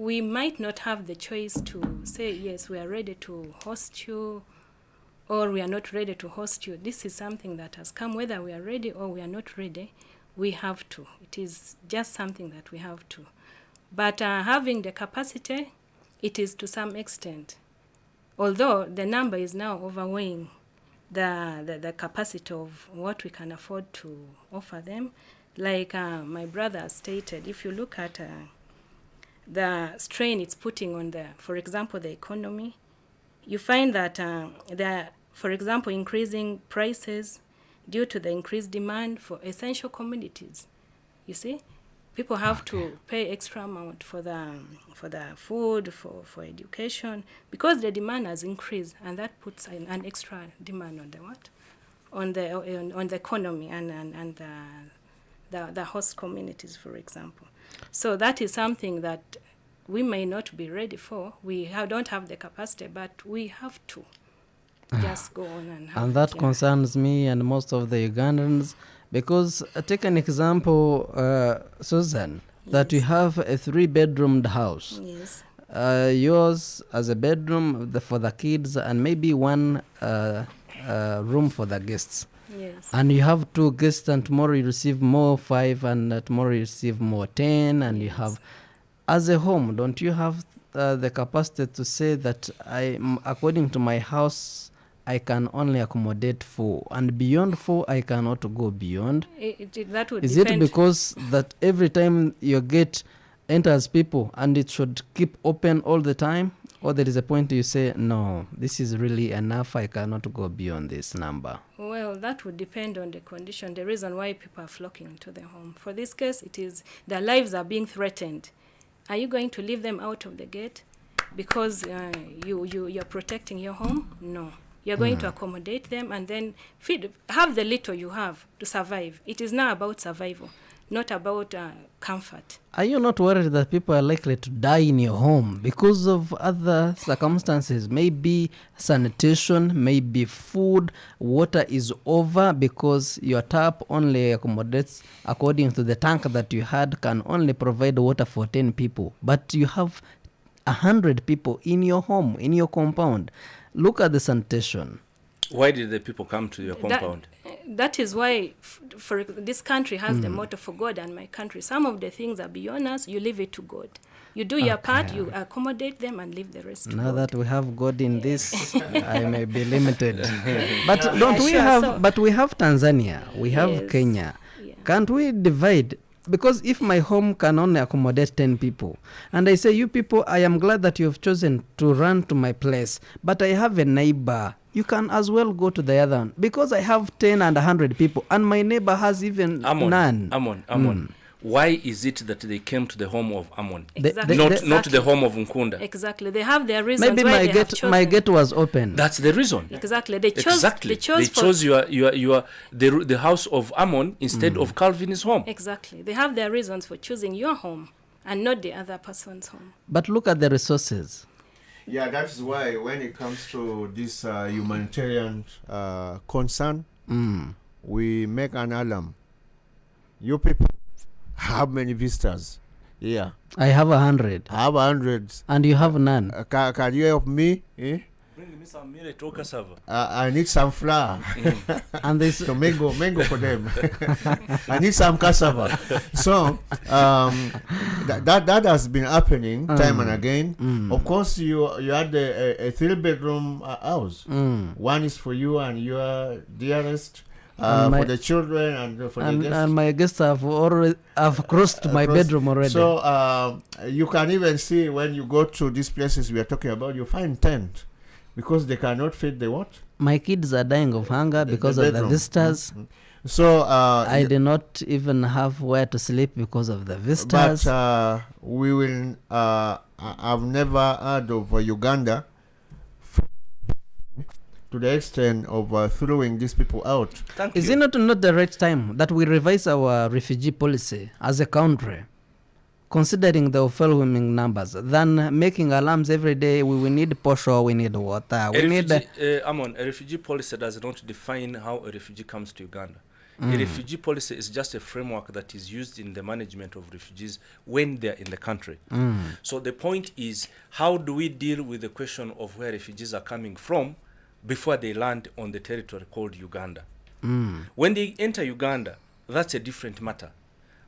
we might not have the choice to say, yes, we are ready to host you, or we are not ready to host you. This is something that has come, whether we are ready or we are not ready, we have to. It is just something that we have to. But having the capacity, it is to some extent. Although the number is now overweighing the capacity of what we can afford to offer them. Like my brother stated, if you look at the strain it's putting on for example, the economy, you find that there, for example, increasing prices due to the increased demand for essential commodities. You see, people have to pay extra amount for the food, for education, because the demand has increased, and that puts an extra demand on the what, on the economy and the host communities, for example. So that is something that we may not be ready for. We don't have the capacity, but we have to just go on and have
and that concerns me and most of the Ugandans, because take an example, Susan, that you have a 3-bedroomed house.
Yes.
Yours as a bedroom for the kids, and maybe one room for the guests.
Yes.
And you have 2 guests, and tomorrow you receive more 5, and tomorrow you receive more 10, and you have, as a home, don't you have the capacity to say that according to my house, I can only accommodate 4, and beyond 4 I cannot go beyond?
That would
Is
depend.
it because that every time your gate enters people and it should keep open all the time, or there is a point you say, no, this is really enough, I cannot go beyond this number?
Well, that would depend on the condition, the reason why people are flocking to the home. For this case, it is their lives are being threatened. Are you going to leave them out of the gate because you're protecting your home? No. You're going to accommodate them and then have the little you have to survive. It is now about survival, not about comfort.
Are you not worried that people are likely to die in your home because of other circumstances? Maybe sanitation, maybe food, water is over because your tap only accommodates, according to the tank that you had, can only provide water for 10 people. But you have 100 people in your home, in your compound. Look at the sanitation.
Why did the people come to your compound?
That is why for this country has the motto, for God and my country. Some of the things are beyond us, you leave it to God. You do your part, you accommodate them and leave the rest to
Now
God.
that we have God in this, I may be limited. But don't we have, but we have Tanzania, we have Kenya. Can't we divide? Because if my home can only accommodate 10 people, and I say, you people, I am glad that you have chosen to run to my place, but I have a neighbor, you can as well go to the other one. Because I have 10 and 100 people, and my neighbor has even none.
Ammon. Why is it that they came to the home of Ammon,
Exactly.
not the home of Nkunda?
Exactly. They have their reasons.
Maybe
why
my gate was open.
That's the reason.
Exactly. They chose.
Exactly. They chose the house of Ammon instead of Calvin's home.
Exactly. They have their reasons for choosing your home and not the other person's home.
But look at the resources.
Yeah, that's why when it comes to this humanitarian concern, we make an alarm. You people have many visitors. Yeah.
I have 100.
I have 100.
And you have none.
Can you help me?
Bring me some millet or cassava.
I need some flour.
And this
so mango for them. I need some cassava. So that has been happening time and again. Of course, you had a 3-bedroom house. One is for you and your dearest. For the children and for the guests.
And my guests have crossed my bedroom already.
So you can even see when you go to these places we are talking about, you find tent because they cannot feed the what?
My kids are dying of hunger because of the visitors.
So
I did not even have where to sleep because of the visitors.
But we will. I've never heard of Uganda to the extent of throwing these people out.
Is it not the right time that we revise our refugee policy as a country, considering the overwhelming numbers, than making alarms every day? We need posho, we need water, we need...
A refugee policy does not define how a refugee comes to Uganda. A refugee policy is just a framework that is used in the management of refugees when they're in the country. So the point is, how do we deal with the question of where refugees are coming from before they land on the territory called Uganda? When they enter Uganda, that's a different matter.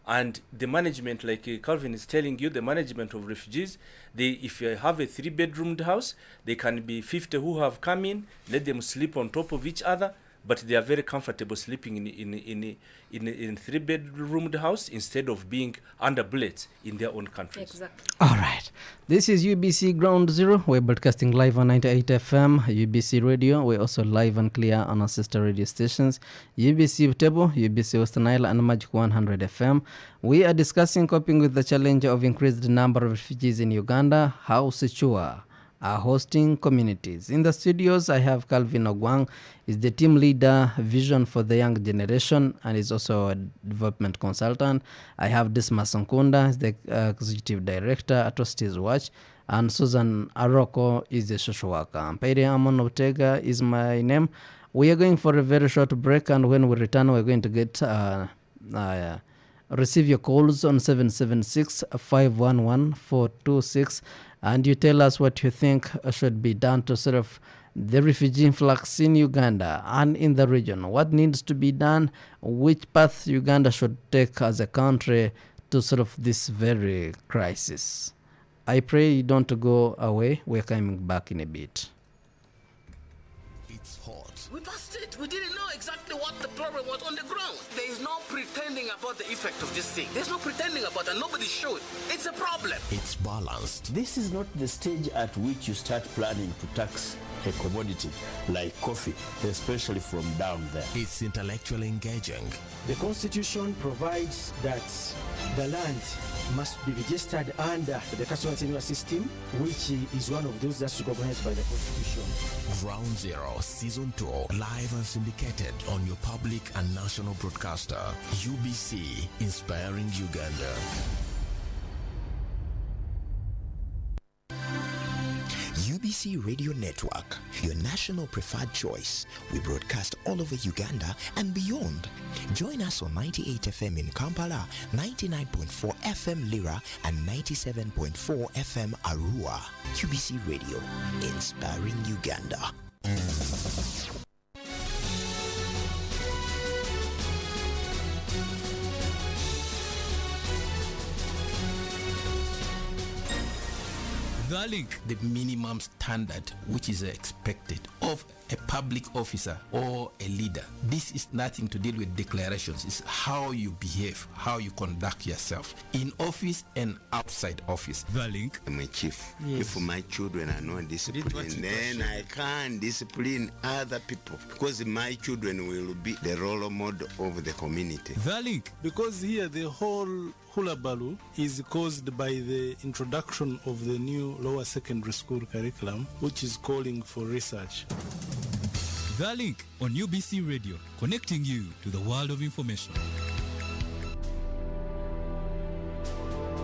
And the management, like Calvin is telling you, the management of refugees, if you have a 3-bedroomed house, they can be 50 who have come in, let them sleep on top of each other, but they are very comfortable sleeping in 3-bedroomed house instead of being under bullets in their own countries.
Exactly.
All right. This is UBC Ground Zero. We're broadcasting live on 98 FM, UBC Radio. We're also live and clear on our sister radio stations, UBC Butebo, UBC Western Nile, and Magic 100 FM. We are discussing coping with the challenge of increased number of refugees in Uganda, how secure are hosting communities. In the studios, I have Calvin Ogwang, is the team leader, Vision for the Young Generation, and is also a development consultant. I have Dismas Nkunda, is the executive director at Trustees Watch, and Susan Aroko is the social worker. Peire Amon Ortega is my name. We are going for a very short break, and when we return, we're going to get receive your calls on 776-511-426, and you tell us what you think should be done to serve the refugee influx in Uganda and in the region. What needs to be done? Which path Uganda should take as a country to solve this very crisis? I pray you don't go away. We're coming back in a bit.
It's hot.
That's it. We didn't know exactly what the problem was on the ground. There is no pretending about the effect of this thing. There's no pretending about it. Nobody showed. It's a problem.
It's balanced.
This is not the stage at which you start planning to tax a commodity like coffee, especially from down there.
It's intellectually engaging.
The Constitution provides that the land must be registered under the casual tenure system, which is one of those that's recognized by the Constitution.
Ground Zero Season 2, live and syndicated on your public and national broadcaster, UBC, inspiring Uganda.
UBC Radio Network, your national preferred choice. We broadcast all over Uganda and beyond. Join us on 98 FM in Kampala, 99.4 FM Lira, and 97.4 FM Arua. UBC Radio, inspiring Uganda.
The link.
The minimum standard which is expected of a public officer or a leader. This is nothing to deal with declarations. It's how you behave, how you conduct yourself in office and outside office.
The link.
I'm a chief.
Yes.
If my children are not disciplined, then I can't discipline other people, because my children will be the role model of the community.
The link.
Because here the whole hullabaloo is caused by the introduction of the new lower secondary school curriculum, which is calling for research.
The link on UBC Radio, connecting you to the world of information.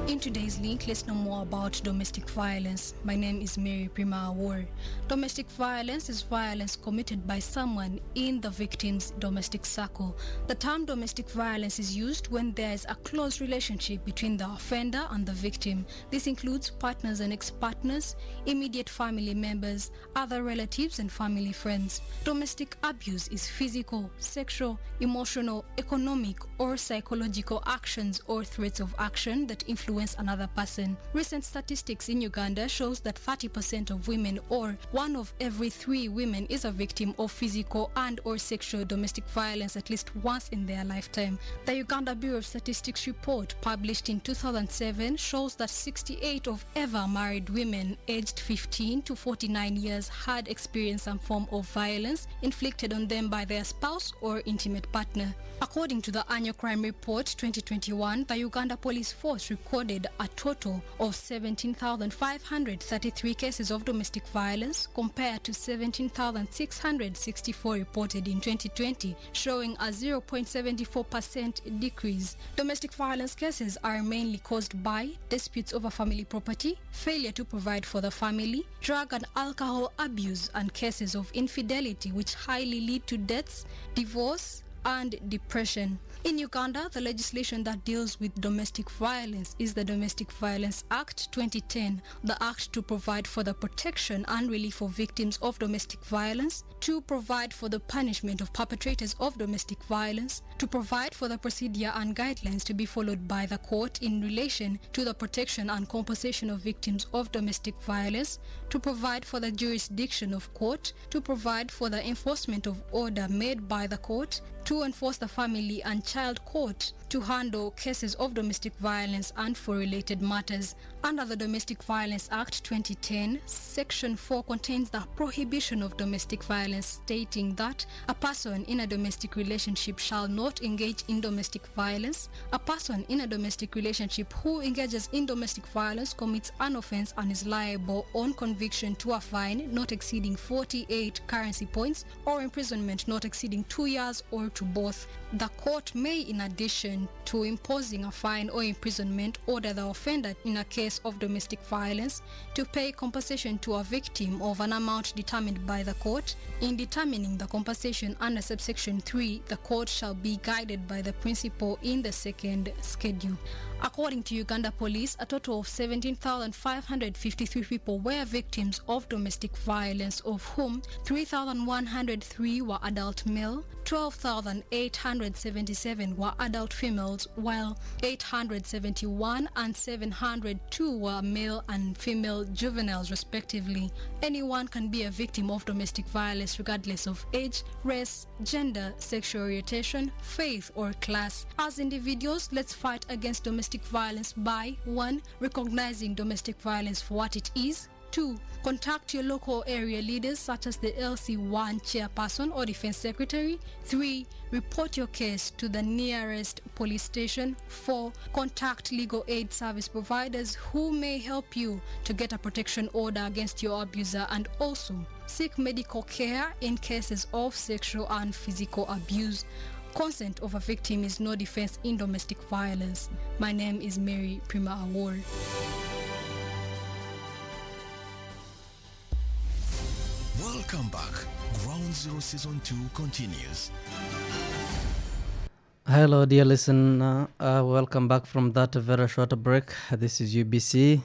In today's link, let's know more about domestic violence. My name is Mary Prima Awar. Domestic violence is violence committed by someone in the victim's domestic circle. The term domestic violence is used when there is a close relationship between the offender and the victim. This includes partners and ex-partners, immediate family members, other relatives and family friends. Domestic abuse is physical, sexual, emotional, economic, or psychological actions or threats of action that influence another person. Recent statistics in Uganda shows that 30% of women, or 1 of every 3 women, is a victim of physical and or sexual domestic violence at least once in their lifetime. The Uganda Bureau of Statistics report published in 2007 shows that 68 of ever married women aged 15 to 49 years had experienced some form of violence inflicted on them by their spouse or intimate partner. According to the annual crime report 2021, the Uganda Police Force recorded a total of 17,533 cases of domestic violence compared to 17,664 reported in 2020, showing a 0.74% decrease. Domestic violence cases are mainly caused by disputes over family property, failure to provide for the family, drug and alcohol abuse, and cases of infidelity which highly lead to deaths, divorce, and depression. In Uganda, the legislation that deals with domestic violence is the Domestic Violence Act 2010, the act to provide for the protection and relief of victims of domestic violence, to provide for the punishment of perpetrators of domestic violence, to provide for the procedure and guidelines to be followed by the court in relation to the protection and compensation of victims of domestic violence, to provide for the jurisdiction of court, to provide for the enforcement of order made by the court, to enforce the family and child court, to handle cases of domestic violence and for related matters. Under the Domestic Violence Act 2010, Section 4 contains the prohibition of domestic violence, stating that a person in a domestic relationship shall not engage in domestic violence. A person in a domestic relationship who engages in domestic violence commits an offense and is liable on conviction to a fine not exceeding 48 currency points or imprisonment not exceeding 2 years or to both. The court may, in addition to imposing a fine or imprisonment, order the offender in a case of domestic violence to pay compensation to a victim of an amount determined by the court. In determining the compensation under subsection 3, the court shall be guided by the principle in the second schedule. According to Uganda Police, a total of 17,553 people were victims of domestic violence, of whom 3,103 were adult male, 12,877 were adult females, while 871 and 702 were male and female juveniles respectively. Anyone can be a victim of domestic violence regardless of age, race, gender, sexual orientation, faith or class. As individuals, let's fight against domestic violence by 1. Recognizing domestic violence for what it is. 2. Contact your local area leaders such as the LC1 chairperson or defense secretary. 3. Report your case to the nearest police station. 4. Contact legal aid service providers who may help you to get a protection order against your abuser, and also seek medical care in cases of sexual and physical abuse. Consent of a victim is no defense in domestic violence. My name is Mary Prima Award.
Welcome back. Ground Zero Season 2 continues.
Hello, dear listener. Welcome back from that very short break. This is UBC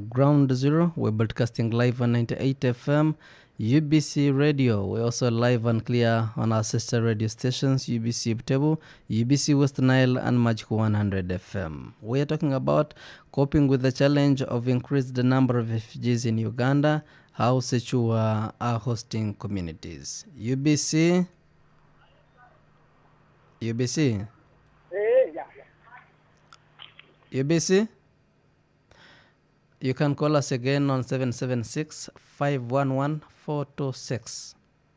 Ground Zero. We're broadcasting live on 98 FM, UBC Radio. We're also live and clear on our sister radio stations, UBC Butebo, UBC West Nile, and Magic 100 FM. We are talking about coping with the challenge of increased number of refugees in Uganda, how Sechua are hosting communities. UBC? UBC? UBC? You can call us again on 776-511-426.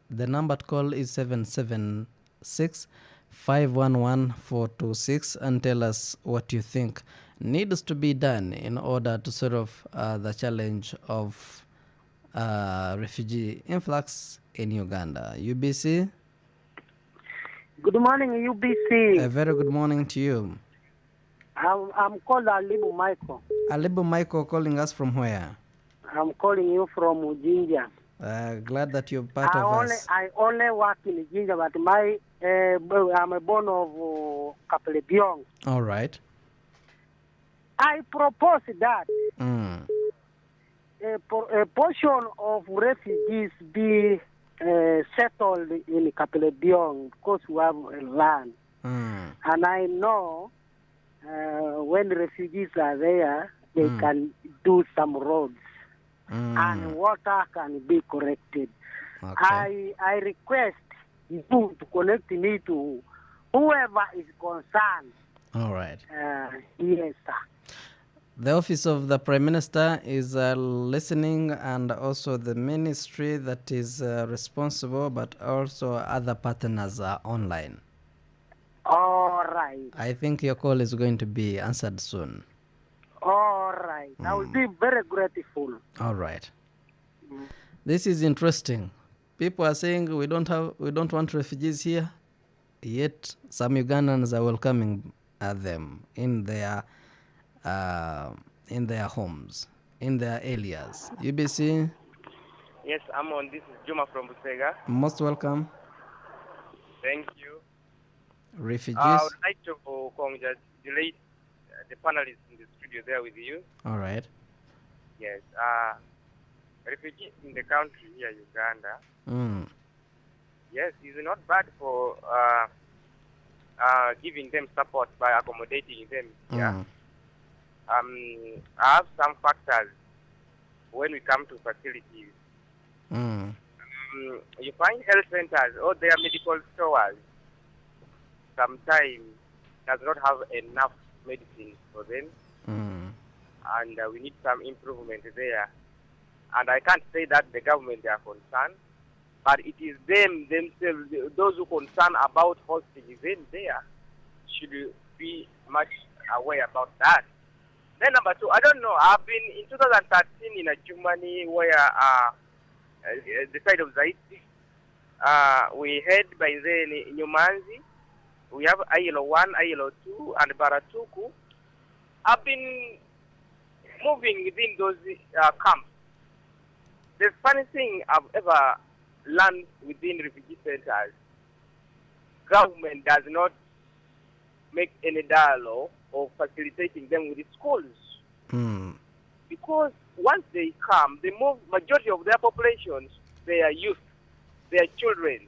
The number to call is 776-511-426, and tell us what you think needs to be done in order to solve the challenge of refugee influx in Uganda. UBC?
Good morning, UBC.
A very good morning to you.
I'm called Alibu Michael.
Alibu Michael, calling us from where?
I'm calling you from Ujinja.
Glad that you're part of us.
I only work in Ujinja, but I'm a born of Kapelebiong.
All right.
I propose that a portion of refugees be settled in Kapelebiong because we have land. And I know when refugees are there, they can do some roads and water can be corrected.
Okay.
I request you to connect me to whoever is concerned.
All right.
Yes, sir.
The Office of the Prime Minister is listening, and also the ministry that is responsible, but also other partners are online.
All right.
I think your call is going to be answered soon.
All right. I will be very grateful.
All right. This is interesting. People are saying we don't want refugees here, yet some Ugandans are welcoming them in their homes, in their areas. UBC?
Yes, I'm on. This is Juma from Busega.
Most welcome.
Thank you.
Refugees.
I would like to congratulate the panelists in the studio there with you.
All right.
Yes. Refugees in the country here, Uganda. Yes, it's not bad for giving them support by accommodating them here. I have some factors when we come to facilities. You find health centers or their medical stores sometimes does not have enough medicine for them, and we need some improvement there. And I can't say that the government they are concerned, but it is them themselves, those who concern about hosting events there, should be much aware about that. Then number two, I don't know, I've been in 2013 in Germany where the side of Zaiti, we head by then Nyumanzi, we have ILO 1, ILO 2, and Baratuku. I've been moving within those camps. The funny thing I've ever learned within refugee centers, government does not make any dialogue of facilitating them with the schools. Because once they come, the majority of their populations, they are youth, they are children.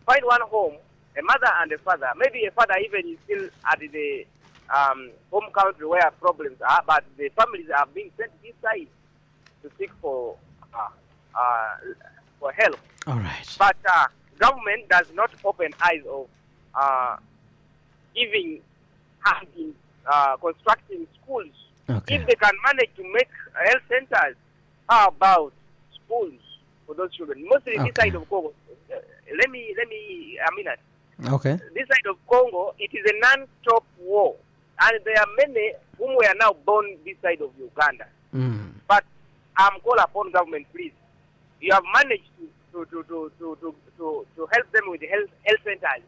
Find one home, a mother and a father. Maybe a father even is still at the home country where problems are, but the families are being sent inside to seek for help.
All right.
But government does not open eyes of giving hand in constructing schools.
Okay.
If they can manage to make health centers, how about schools for those children? Mostly this side of Congo. Let me a minute.
Okay.
This side of Congo, it is a non-stop war, and there are many whom were now born this side of Uganda. But I'm call upon government, please. You have managed to help them with the health centers.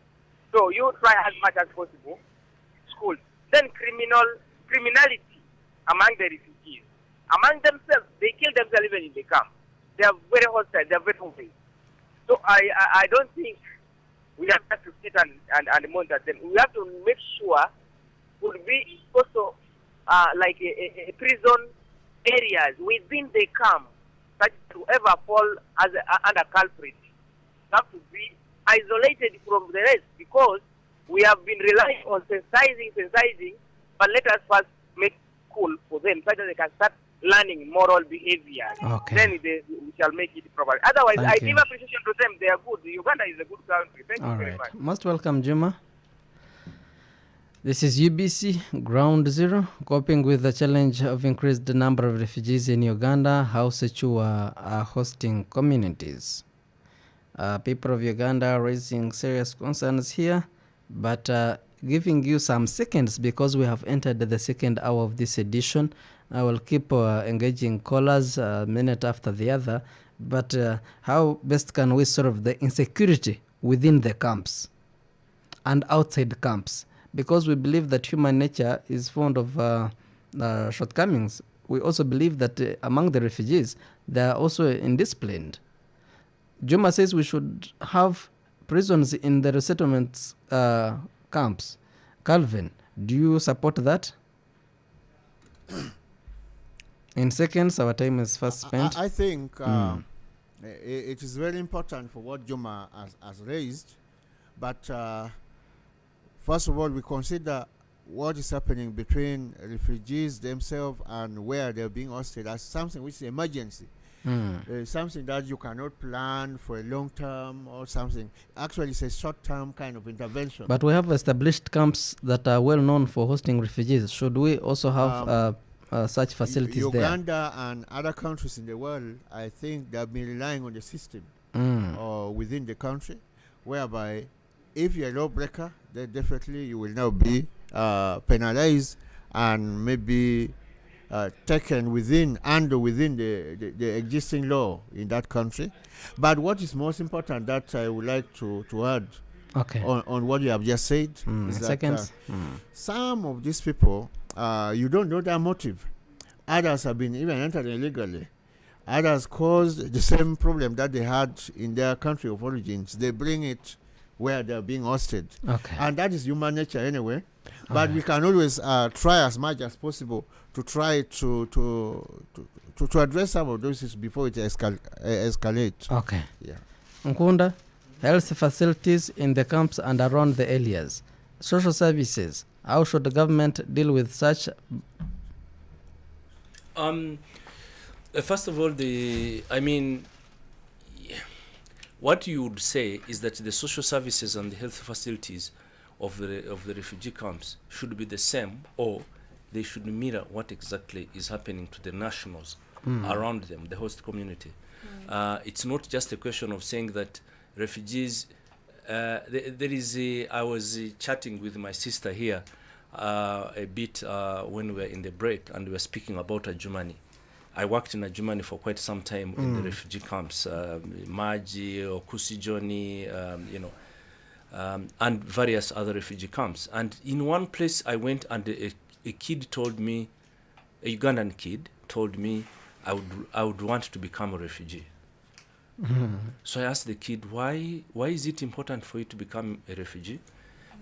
So you try as much as possible. Schools. Then criminality among the refugees. Among themselves, they kill themselves even in the camp. They are very hostile, they are very hungry. So I don't think we have to sit and monitor them. We have to make sure would be also like a prison areas within the camp that whoever fall as under culprit have to be isolated from the rest, because we have been relying on sensitizing, but let us first make school for them so that they can start learning moral behavior.
Okay.
Then we shall make it proper. Otherwise,
Thank
I
you.
give appreciation to them. They are good. Uganda is a good country. Thank you very much.
Most welcome, Juma. This is UBC Ground Zero, coping with the challenge of increased number of refugees in Uganda, how Sechua are hosting communities. People of Uganda are raising serious concerns here, but giving you some seconds because we have entered the second hour of this edition. I will keep engaging callers a minute after the other, but how best can we solve the insecurity within the camps and outside camps? Because we believe that human nature is fond of shortcomings. We also believe that among the refugees, they are also indisciplined. Juma says we should have prisons in the resettlement camps. Calvin, do you support that? In seconds, our time is fast spent.
I think it is very important for what Juma has raised, but first of all, we consider what is happening between refugees themselves and where they're being hosted as something which is emergency. Something that you cannot plan for a long term or something. Actually, it's a short term kind of intervention.
But we have established camps that are well known for hosting refugees. Should we also have such facilities
Uganda and other countries in the world, I think they have been relying on the system or within the country, whereby if you're a lawbreaker, then definitely you will now be penalized and maybe taken within the existing law in that country. But what is most important that I would like to add on what you have just said is that some of these people, you don't know their motive. Others have been even entered illegally. Others caused the same problem that they had in their country of origins. They bring it where they're being hosted.
Okay.
And that is human nature anyway. But we can always try as much as possible to try to address some of those issues before it escalates.
Okay.
Yeah.
Nkunda, health facilities in the camps and around the areas. Social services. How should the government deal with such?
First of all, what you would say is that the social services and the health facilities of the refugee camps should be the same, or they should mirror what exactly is happening to the nationals around them, the host community. It's not just a question of saying that refugees. I was chatting with my sister here a bit when we were in the break, and we were speaking about Adjumani. I worked in Adjumani for quite some time in the refugee camps, Maji, Okusijoni, and various other refugee camps. And in one place I went, and a kid told me, a Ugandan kid told me, I would want to become a refugee. So I asked the kid, why is it important for you to become a refugee?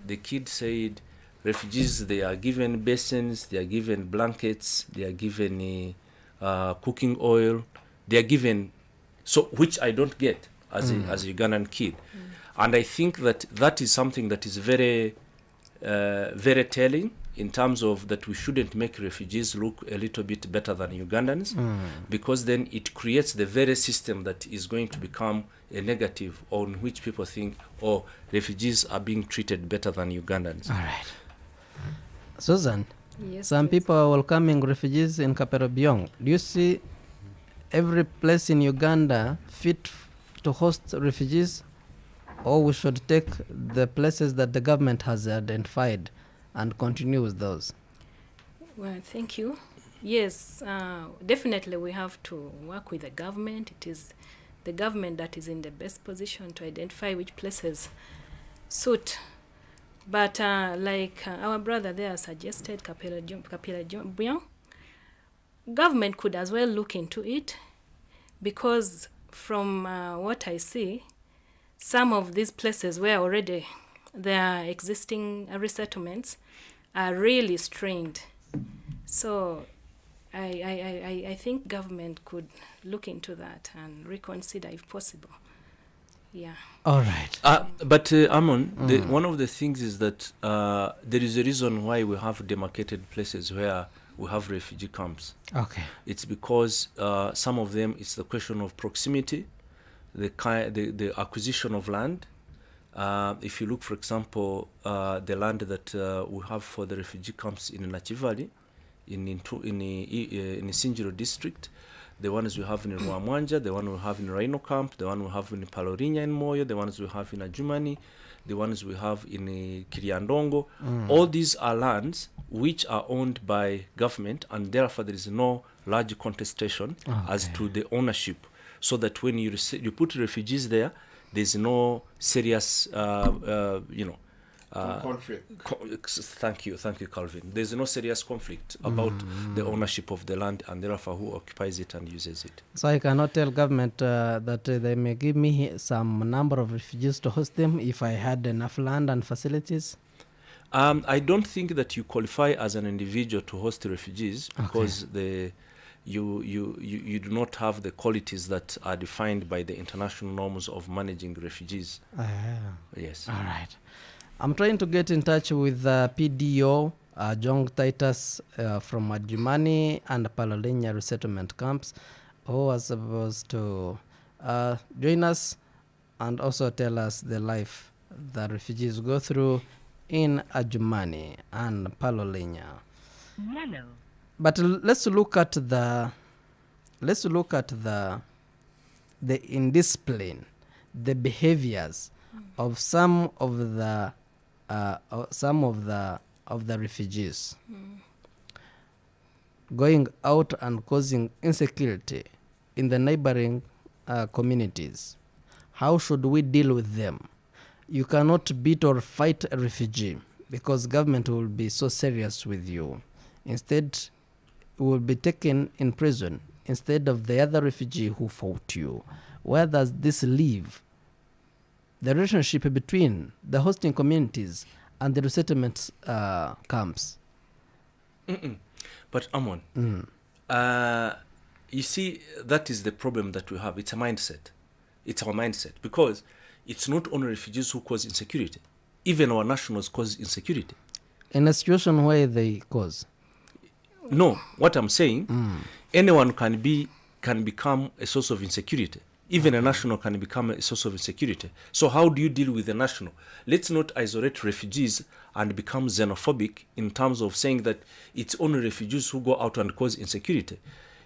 The kid said, refugees, they are given basins, they are given blankets, they are given cooking oil, they are given, so which I don't get as a Ugandan kid. And I think that is something that is very, very telling in terms of that we shouldn't make refugees look a little bit better than Ugandans, because then it creates the very system that is going to become a negative, on which people think, oh, refugees are being treated better than Ugandans.
All right. Susan,
Yes,
some
please.
people are welcoming refugees in Kaperebiong. Do you see every place in Uganda fit to host refugees, or we should take the places that the government has identified and continue with those?
Well, thank you. Yes, definitely we have to work with the government. It is the government that is in the best position to identify which places suit. But like our brother there suggested, Kaperebiong, government could as well look into it, because from what I see, some of these places where already there are existing resettlements are really strained. So I think government could look into that and reconsider if possible. Yeah.
All right.
But Amon, one of the things is that there is a reason why we have demarcated places where we have refugee camps.
Okay.
It's because some of them, it's the question of proximity, the acquisition of land. If you look, for example, the land that we have for the refugee camps in Nachi Valley, in Sinjiro district, the ones we have in Rwamwanja, the one we have in Rhino Camp, the one we have in Palorinya in Moyo, the ones we have in Adjumani, the ones we have in Kiriandongo. All these are lands which are owned by government, and therefore there is no large contestation as to the ownership, so that when you put refugees there, there's no serious,
conflict.
Thank you, Calvin. There's no serious conflict about the ownership of the land, and therefore who occupies it and uses it.
So I cannot tell government that they may give me some number of refugees to host them if I had enough land and facilities?
I don't think that you qualify as an individual to host refugees, because you do not have the qualities that are defined by the international norms of managing refugees. Yes.
All right. I'm trying to get in touch with PDO, Jong Titus from Adjumani and Palolinya resettlement camps, who was supposed to join us and also tell us the life that refugees go through in Adjumani and Palolinya.
Hello.
But let's look at the indiscipline, the behaviors of some of the refugees going out and causing insecurity in the neighboring communities. How should we deal with them? You cannot beat or fight a refugee, because government will be so serious with you. Instead, will be taken in prison instead of the other refugee who fought you. Where does this leave the relationship between the hosting communities and the resettlement camps.
But Amon, you see, that is the problem that we have. It's a mindset. It's our mindset, because it's not only refugees who cause insecurity. Even our nationals cause insecurity.
In a situation where they cause?
No, what I'm saying, anyone can become a source of insecurity. Even a national can become a source of insecurity. So how do you deal with a national? Let's not isolate refugees and become xenophobic in terms of saying that it's only refugees who go out and cause insecurity.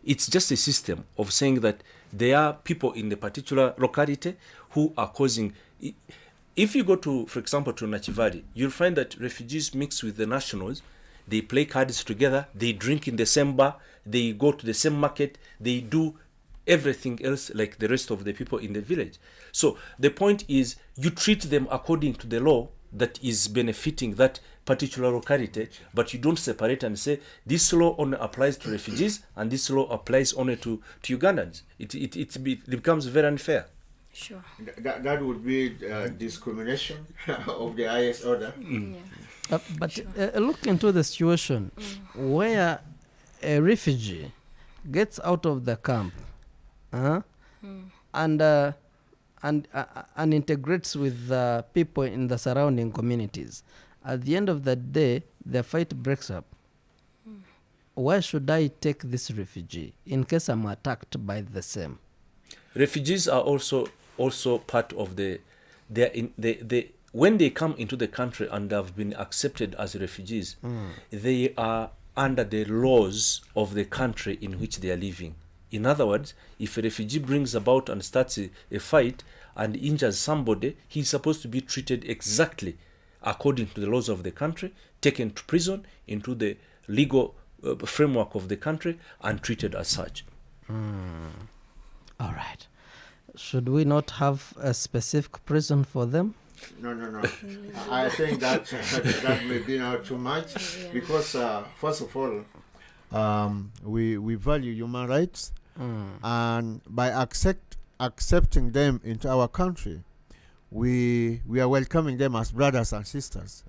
It's just a system of saying that there are people in the particular locality who are causing... If you go to, for example, to Nachivari, you'll find that refugees mix with the nationals. They play cards together, they drink in the same bar, they go to the same market, they do everything else like the rest of the people in the village. So the point is, you treat them according to the law that is benefiting that particular locality, but you don't separate and say this law only applies to refugees and this law applies only to Ugandans. It becomes very unfair.
Sure.
That would be discrimination of the highest order.
But sure. Look into the situation where a refugee gets out of the camp and integrates with the people in the surrounding communities. At the end of the day, the fight breaks up. Where should I take this refugee in case I'm attacked by the same?
Refugees are also part of when they come into the country and have been accepted as refugees, they are under the laws of the country in which they are living. In other words, if a refugee brings about and starts a fight and injures somebody, he's supposed to be treated exactly according to the laws of the country, taken to prison, into the legal framework of the country, and treated as such.
All right. Should we not have a specific prison for them?
No. I think that may be now too much, because first of all, we value human rights, and by accepting them into our country, we are welcoming them as brothers and sisters,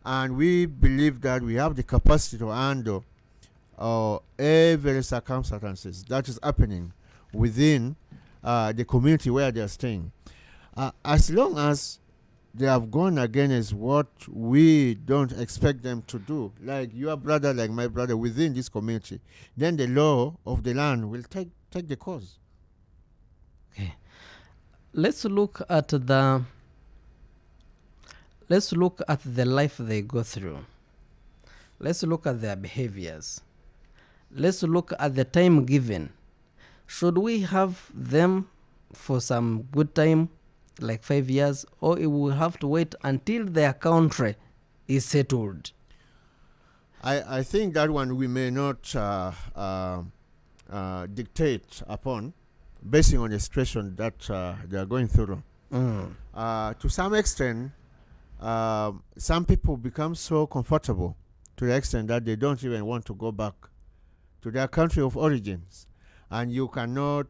and we believe that we have the capacity to handle every circumstances that is happening within the community where they are staying, as long as they have gone against what we don't expect them to do, like your brother, like my brother, within this community, then the law of the land will take the course.
Okay. Let's look at the life they go through. Let's look at their behaviors. Let's look at the time given. Should we have them for some good time, like 5 years, or it will have to wait until their country is settled?
I think that one we may not dictate upon, based on the situation that they are going through. To some extent, some people become so comfortable to the extent that they don't even want to go back to their country of origins, and you cannot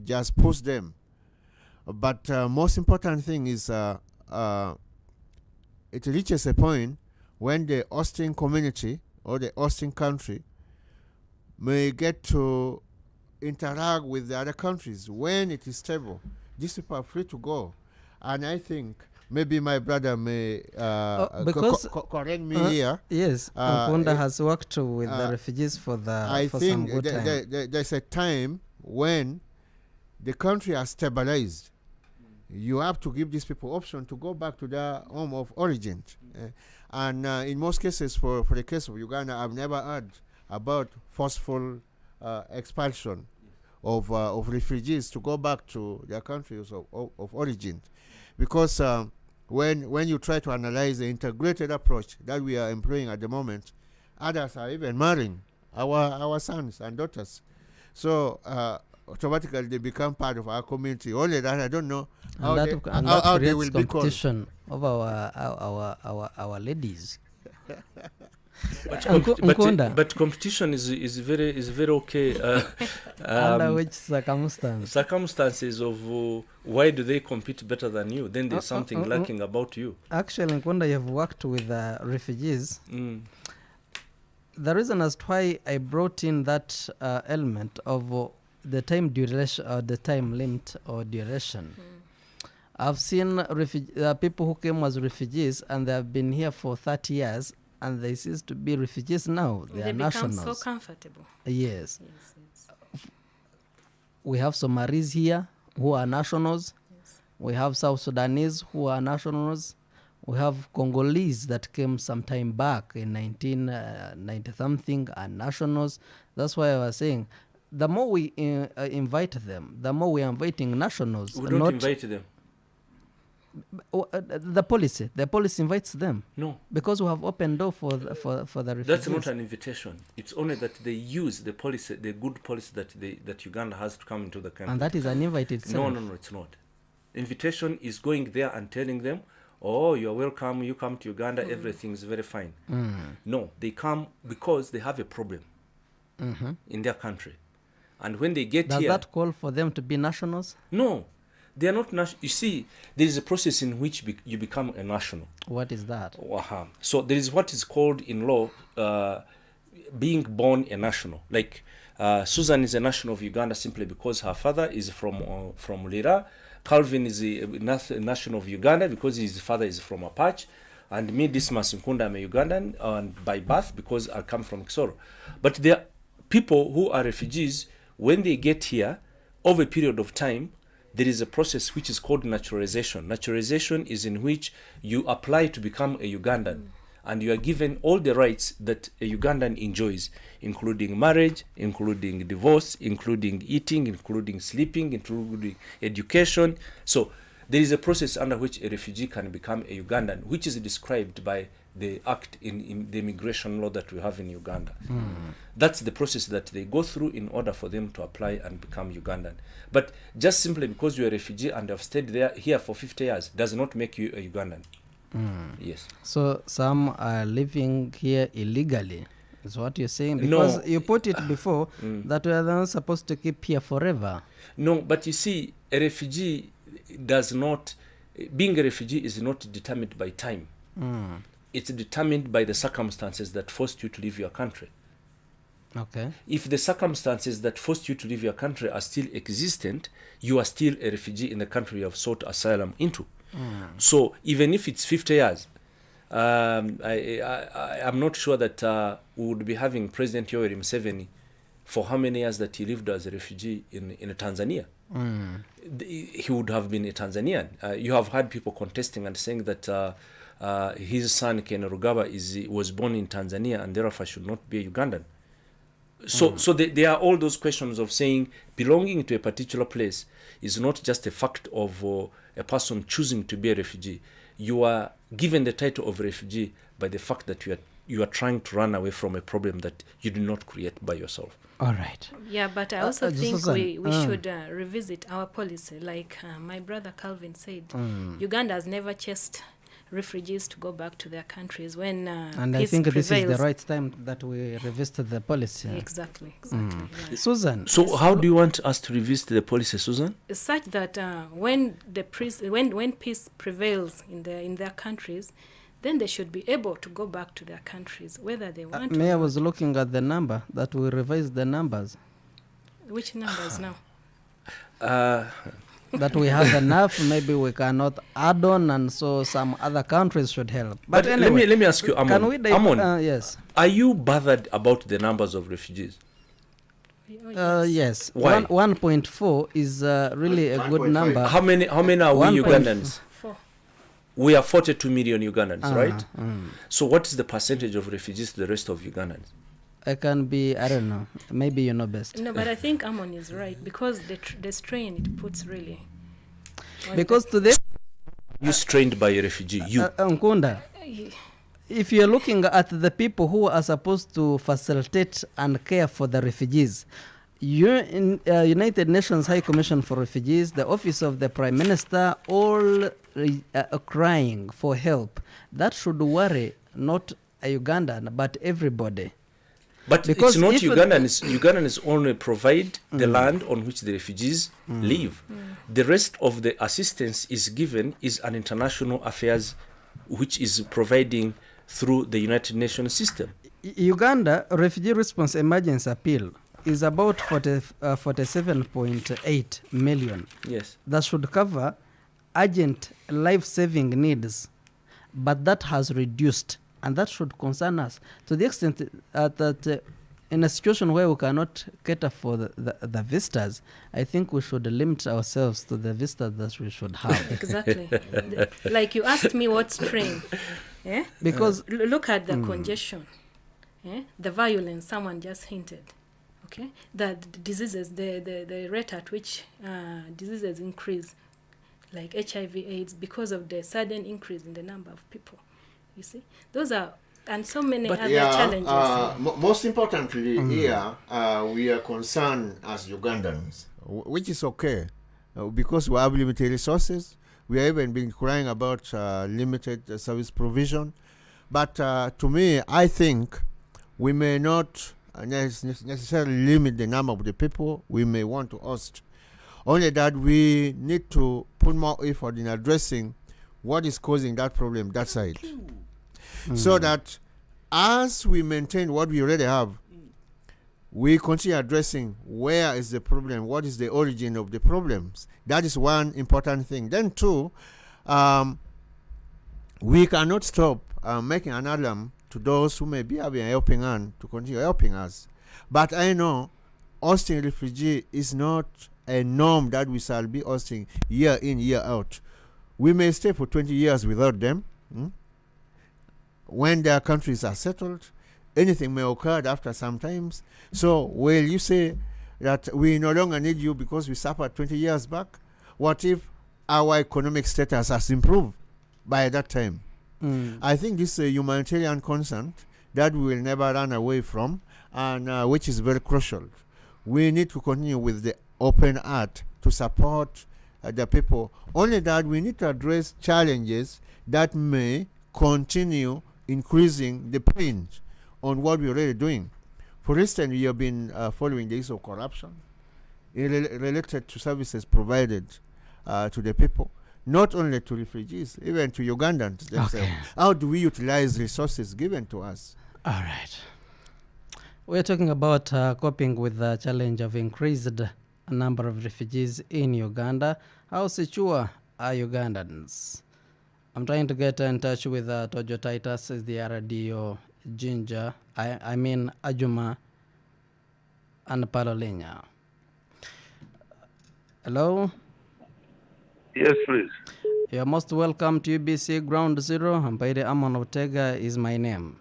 just push them. But most important thing is it reaches a point when the hosting community or the hosting country may get to interact with the other countries. When it is stable, these people are free to go. And I think maybe my brother may correct me here.
Yes, Nkunda has worked with the refugees for some good time.
There's a time when the country has stabilized. You have to give these people option to go back to their home of origin. And in most cases, for the case of Uganda, I've never heard about forceful expulsion of refugees to go back to their countries of origin. Because when you try to analyze the integrated approach that we are employing at the moment, others are even marrying our sons and daughters. So automatically they become part of our community. Only that I don't know how they will be called.
Competition of our ladies.
But competition is very okay.
Under which
circumstances of why do they compete better than you? Then there's something lacking about you.
Actually, Nkunda, you've worked with refugees. The reason as to why I brought in that element of the time duration or the time limit or duration. I've seen people who came as refugees and they have been here for 30 years and they cease to be refugees now. They are nationals.
Become so comfortable.
Yes. We have Somalis here who are nationals. We have South Sudanese who are nationals. We have Congolese that came some time back in 1990-something and nationals. That's why I was saying, the more we invite them, the more we are inviting nationals.
We don't invite them.
The policy invites them.
No,
because we have opened door for the refugees.
That's not an invitation. It's only that they use the policy, the good policy that Uganda has to come into the country.
And that is an invite itself.
No, it's not. Invitation is going there and telling them, oh, you're welcome, you come to Uganda, everything's very fine. No, they come because they have a problem in their country. And when they get here...
Does that call for them to be nationals?
No, they are not national. You see, there is a process in which you become a national.
What is that?
So there is what is called in law being born a national. Like Susan is a national of Uganda simply because her father is from Lira. Calvin is a national of Uganda because his father is from Apache. And me, Dismas Nkunda, I'm a Ugandan by birth because I come from Kisoro. But there are people who are refugees. When they get here, over a period of time, there is a process which is called naturalization. Naturalization is in which you apply to become a Ugandan and you are given all the rights that a Ugandan enjoys, including marriage, including divorce, including eating, including sleeping, including education. So there is a process under which a refugee can become a Ugandan, which is described by the act in the immigration law that we have in Uganda. That's the process that they go through in order for them to apply and become Ugandan. But just simply because you're a refugee and have stayed here for 50 years does not make you a Ugandan. Yes.
So some are living here illegally, is what you're saying? Because you put it before that we are not supposed to keep here forever.
No, but you see, a refugee does not... Being a refugee is not determined by time. It's determined by the circumstances that forced you to leave your country.
Okay.
If the circumstances that forced you to leave your country are still existent, you are still a refugee in the country you have sought asylum into. So even if it's 50 years, I'm not sure that we would be having President Yoweri Museveni for how many years that he lived as a refugee in Tanzania. He would have been a Tanzanian. You have had people contesting and saying that his son Ken Rugaba was born in Tanzania and therefore should not be a Ugandan. So there are all those questions of saying belonging to a particular place is not just a fact of a person choosing to be a refugee. You are given the title of refugee by the fact that you are trying to run away from a problem that you did not create by yourself.
All right.
Yeah, but I also think we should revisit our policy. Like my brother Calvin said, Uganda has never chased refugees to go back to their countries when
and I think this is the right time that we revisit the policy.
Exactly.
Yeah. Susan.
So how do you want us to revisit the policy, Susan?
Such that when peace prevails in their countries, then they should be able to go back to their countries, whether they want to.
I was looking at the number, that we revised the numbers.
Which numbers now?
That we have enough, maybe we cannot add on, and so some other countries should help. But anyway,
let me ask you, Amon.
Yes.
Are you bothered about the numbers of refugees?
Yes.
Why?
1.4 is really a good number.
How many are we Ugandans?
4.
We are 42 million Ugandans, right? So what is the percentage of refugees to the rest of Ugandans?
I can be, I don't know, maybe you know best.
No, but I think Amon is right, because the strain it puts really.
Because today...
You strained by a refugee, you.
Nkunda, if you're looking at the people who are supposed to facilitate and care for the refugees, United Nations High Commission for Refugees, the Office of the Prime Minister, all crying for help. That should worry not a Ugandan, but everybody.
But
Because
it's not
if
Ugandans only provide the land on which the refugees live. The rest of the assistance is given is an international affairs which is providing through the United Nations system.
Uganda Refugee Response Emergency Appeal is about 47.8 million.
Yes.
That should cover urgent life-saving needs, but that has reduced, and that should concern us to the extent that in a situation where we cannot cater for the visitors, I think we should limit ourselves to the visitors that we should have.
Exactly. Like you asked me what spring. Yeah?
Because
look at the congestion. Yeah? The violence someone just hinted. Okay? The diseases, the rate at which diseases increase, like HIV/AIDS, because of the sudden increase in the number of people. You see? Those are, and so many other challenges.
Most importantly, here we are concerned as Ugandans, which is okay, because we have limited resources. We have even been crying about limited service provision. But to me, I think we may not necessarily limit the number of the people we may want to host. Only that we need to put more effort in addressing what is causing that problem that side. So that as we maintain what we already have, we continue addressing where is the problem, what is the origin of the problems. That is one important thing. Then two, we cannot stop making an alarm to those who may be having a helping hand to continue helping us. But I know hosting refugee is not a norm that we shall be hosting year in, year out. We may stay for 20 years without them. When their countries are settled, anything may occur after some times. So, will you say that we no longer need you because we suffered 20 years back? What if our economic status has improved by that time? I think this is a humanitarian concern that we will never run away from, and which is very crucial. We need to continue with the open heart to support the people. Only that we need to address challenges that may continue increasing the pain on what we're already doing. For instance, we have been following the issue of corruption related to services provided to the people, not only to refugees, even to Ugandans themselves. Okay. How do we utilize resources given to us?
All right. We're talking about coping with the challenge of increased number of refugees in Uganda. How secure are Ugandans? I'm trying to get in touch with Tojo Titus, is the RDO Ginger, I mean Ajuma and Palolenya. Hello?
Yes, please.
You're most welcome to UBC Ground Zero. Ambaide Amon Ortega is my name.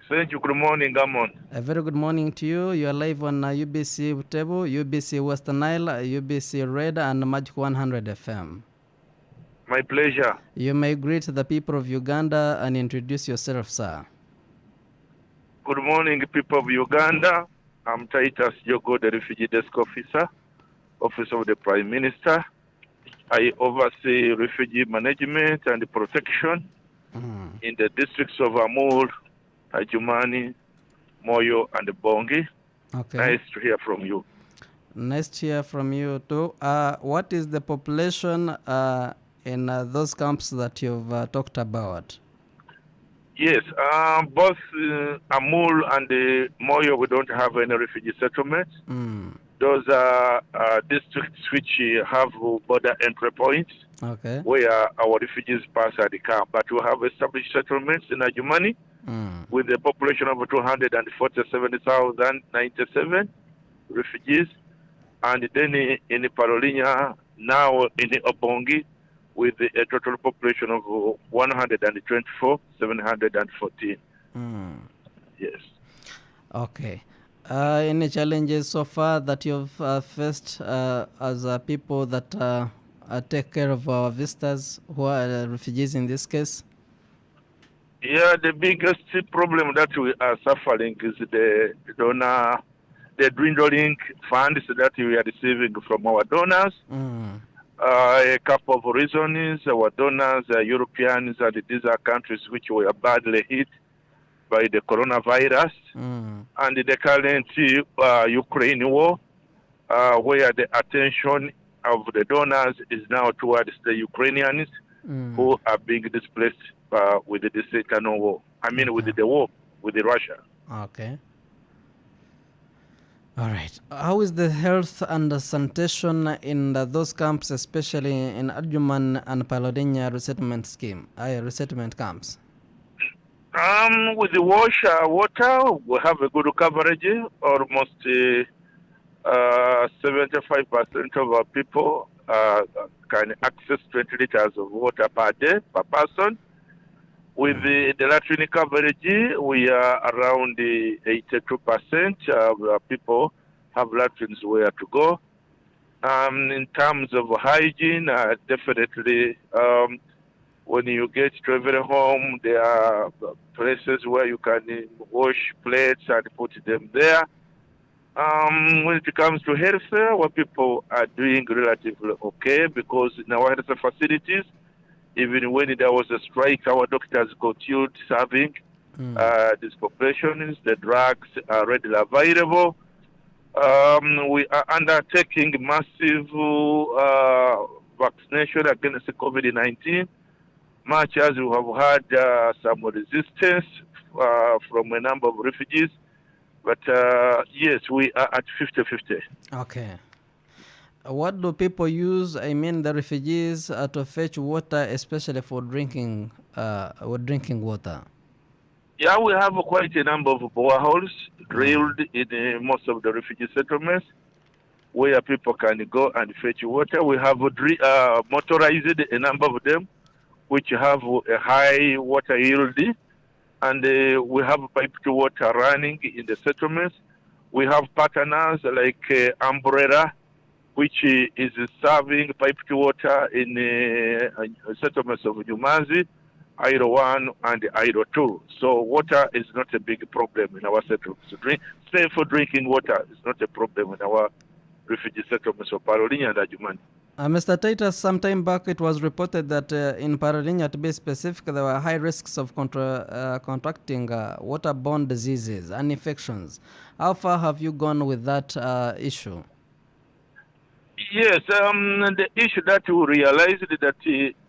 Thank you. Good morning, Amon.
A very good morning to you. You are live on UBC Butebo, UBC Western Nile, UBC Red, and Magic 100 FM.
My pleasure.
You may greet the people of Uganda and introduce yourself, sir.
Good morning, people of Uganda. I'm Titus Jogo, the Refugee Desk Officer, Office of the Prime Minister. I oversee refugee management and protection in the districts of Amur, Ajumani, Moyo, and Bongi.
Okay.
Nice to hear from you.
Nice to hear from you too. What is the population in those camps that you've talked about?
Yes, both Amur and Moyo, we don't have any refugee settlements. Those are districts which have border entry points,
okay,
where our refugees pass at the camp. But we have established settlements in Ajumani with a population of 247,097 refugees, and then in Parolinya, now in Obongi, with a total population of 124,714. Yes.
Okay. Any challenges so far that you've faced as people that take care of our visitors who are refugees in this case?
Yeah, the biggest problem that we are suffering is the dwindling funds that we are receiving from our donors. A couple of reasons. Our donors are Europeans, and these are countries which were badly hit by the coronavirus and the current Ukraine war, where the attention of the donors is now towards the Ukrainians who are being displaced with this internal war. I mean, with the war with Russia.
Okay. All right. How is the health and sanitation in those camps, especially in Adjuman and Palodinia resettlement camps?
With the water, we have a good coverage. Almost 75% of our people can access 20 liters of water per day, per person. With the latrine coverage, we are around 82% of our people have latrines where to go. In terms of hygiene, definitely, when you get to every home, there are places where you can wash plates and put them there. When it comes to health, our people are doing relatively okay, because in our health facilities, even when there was a strike, our doctors continued serving these populations. The drugs are readily available. We are undertaking massive vaccination against COVID-19, much as we have had some resistance from a number of refugees. But yes, we are at 50-50.
Okay. What do people use, the refugees, to fetch water, especially for drinking water?
Yeah, we have quite a number of boreholes drilled in most of the refugee settlements where people can go and fetch water. We have motorized a number of them, which have a high water yield, and we have piped water running in the settlements. We have partners like Umbrella, which is serving piped water in settlements of Jumazi, Iro 1 and Iro 2. So water is not a big problem in our settlements. Safe for drinking water is not a problem in our refugee settlements of Parolinya and Ajumani.
Mr. Titus, some time back it was reported that in Parolinya, to be specific, there were high risks of contracting waterborne diseases and infections. How far have you gone with that issue?
Yes, the issue that we realized that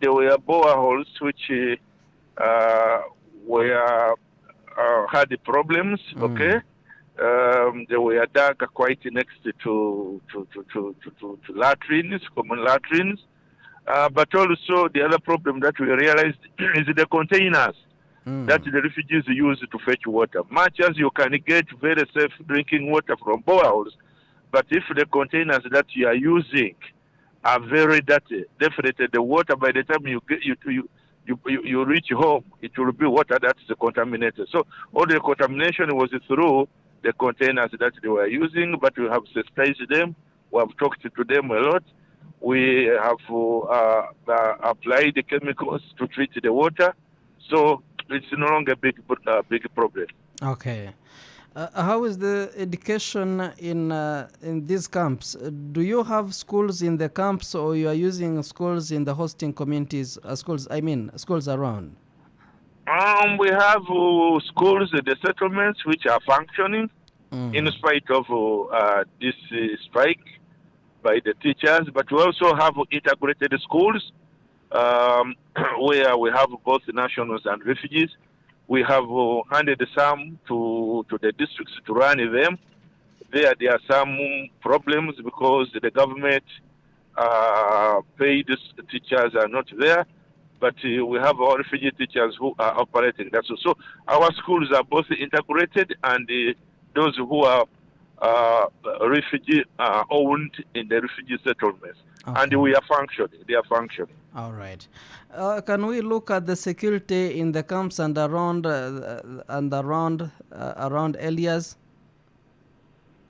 there were boreholes which had the problems. Okay, they were dug quite next to latrines, common latrines. But also the other problem that we realized is the containers that the refugees use to fetch water. Much as you can get very safe drinking water from boreholes, but if the containers that you are using are very dirty, definitely the water, by the time you reach home, it will be water that is contaminated. So all the contamination was through the containers that they were using, but we have sensitized them. We have talked to them a lot. We have applied the chemicals to treat the water. So it's no longer a big problem.
Okay. How is the education in these camps? Do you have schools in the camps, or you are using schools in the hosting communities? Schools around.
We have schools in the settlements which are functioning in spite of this strike by the teachers. But we also have integrated schools where we have both nationals and refugees. We have handed some to the districts to run them. There are some problems because the government paid teachers are not there, but we have our refugee teachers who are operating that. So our schools are both integrated, and those who are refugee owned in the refugee settlements. Okay. And we are functioning. They are functioning.
All right. Can we look at the security in the camps and around areas?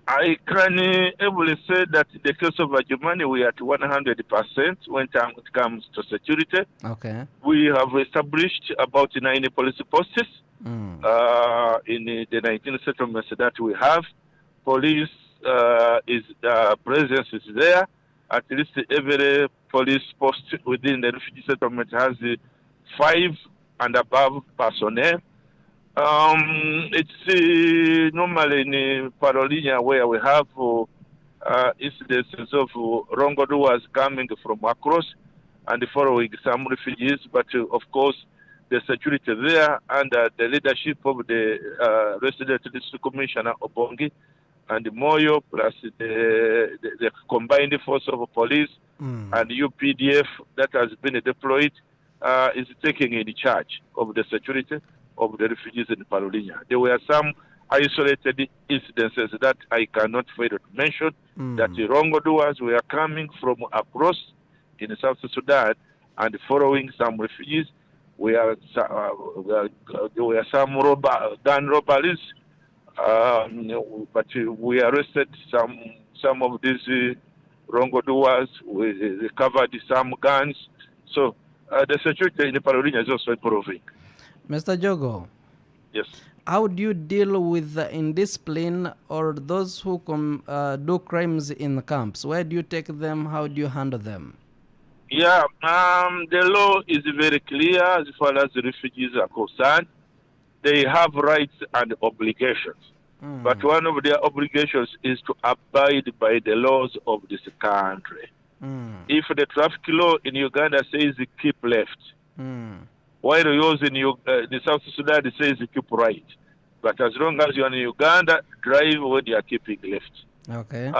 I can able say that in the case of Ajumani, we are at 100% when it comes to security.
Okay.
We have established about 9 police posts in the 19 settlements that we have. Police presence is there. At least every police post within the refugee settlement has 5 and above personnel. It's normally in Parolinia where we have incidences of wrongdoers coming from across and following some refugees, but of course the security there under the leadership of the resident district commissioner Obongi and Moyo, plus the combined force of police and UPDF that has been deployed, is taking in charge of the security of the refugees in Parolinia. There were some isolated incidences that I cannot fail to mention, that the wrongdoers were coming from across in South Sudan and following some refugees. There were some gun robberies, but we arrested some of these wrongdoers. We recovered some guns. So the security in Parolinia is also improving.
Mr. Jogo.
Yes.
How do you deal with the indiscipline or those who do crimes in the camps? Where do you take them? How do you handle them?
Yeah, the law is very clear as far as the refugees are concerned. They have rights and obligations. But one of their obligations is to abide by the laws of this country. If the traffic law in Uganda says keep left, while yours in the South Sudan says keep right. But as long as you're in Uganda, drive when you are keeping left.
Okay.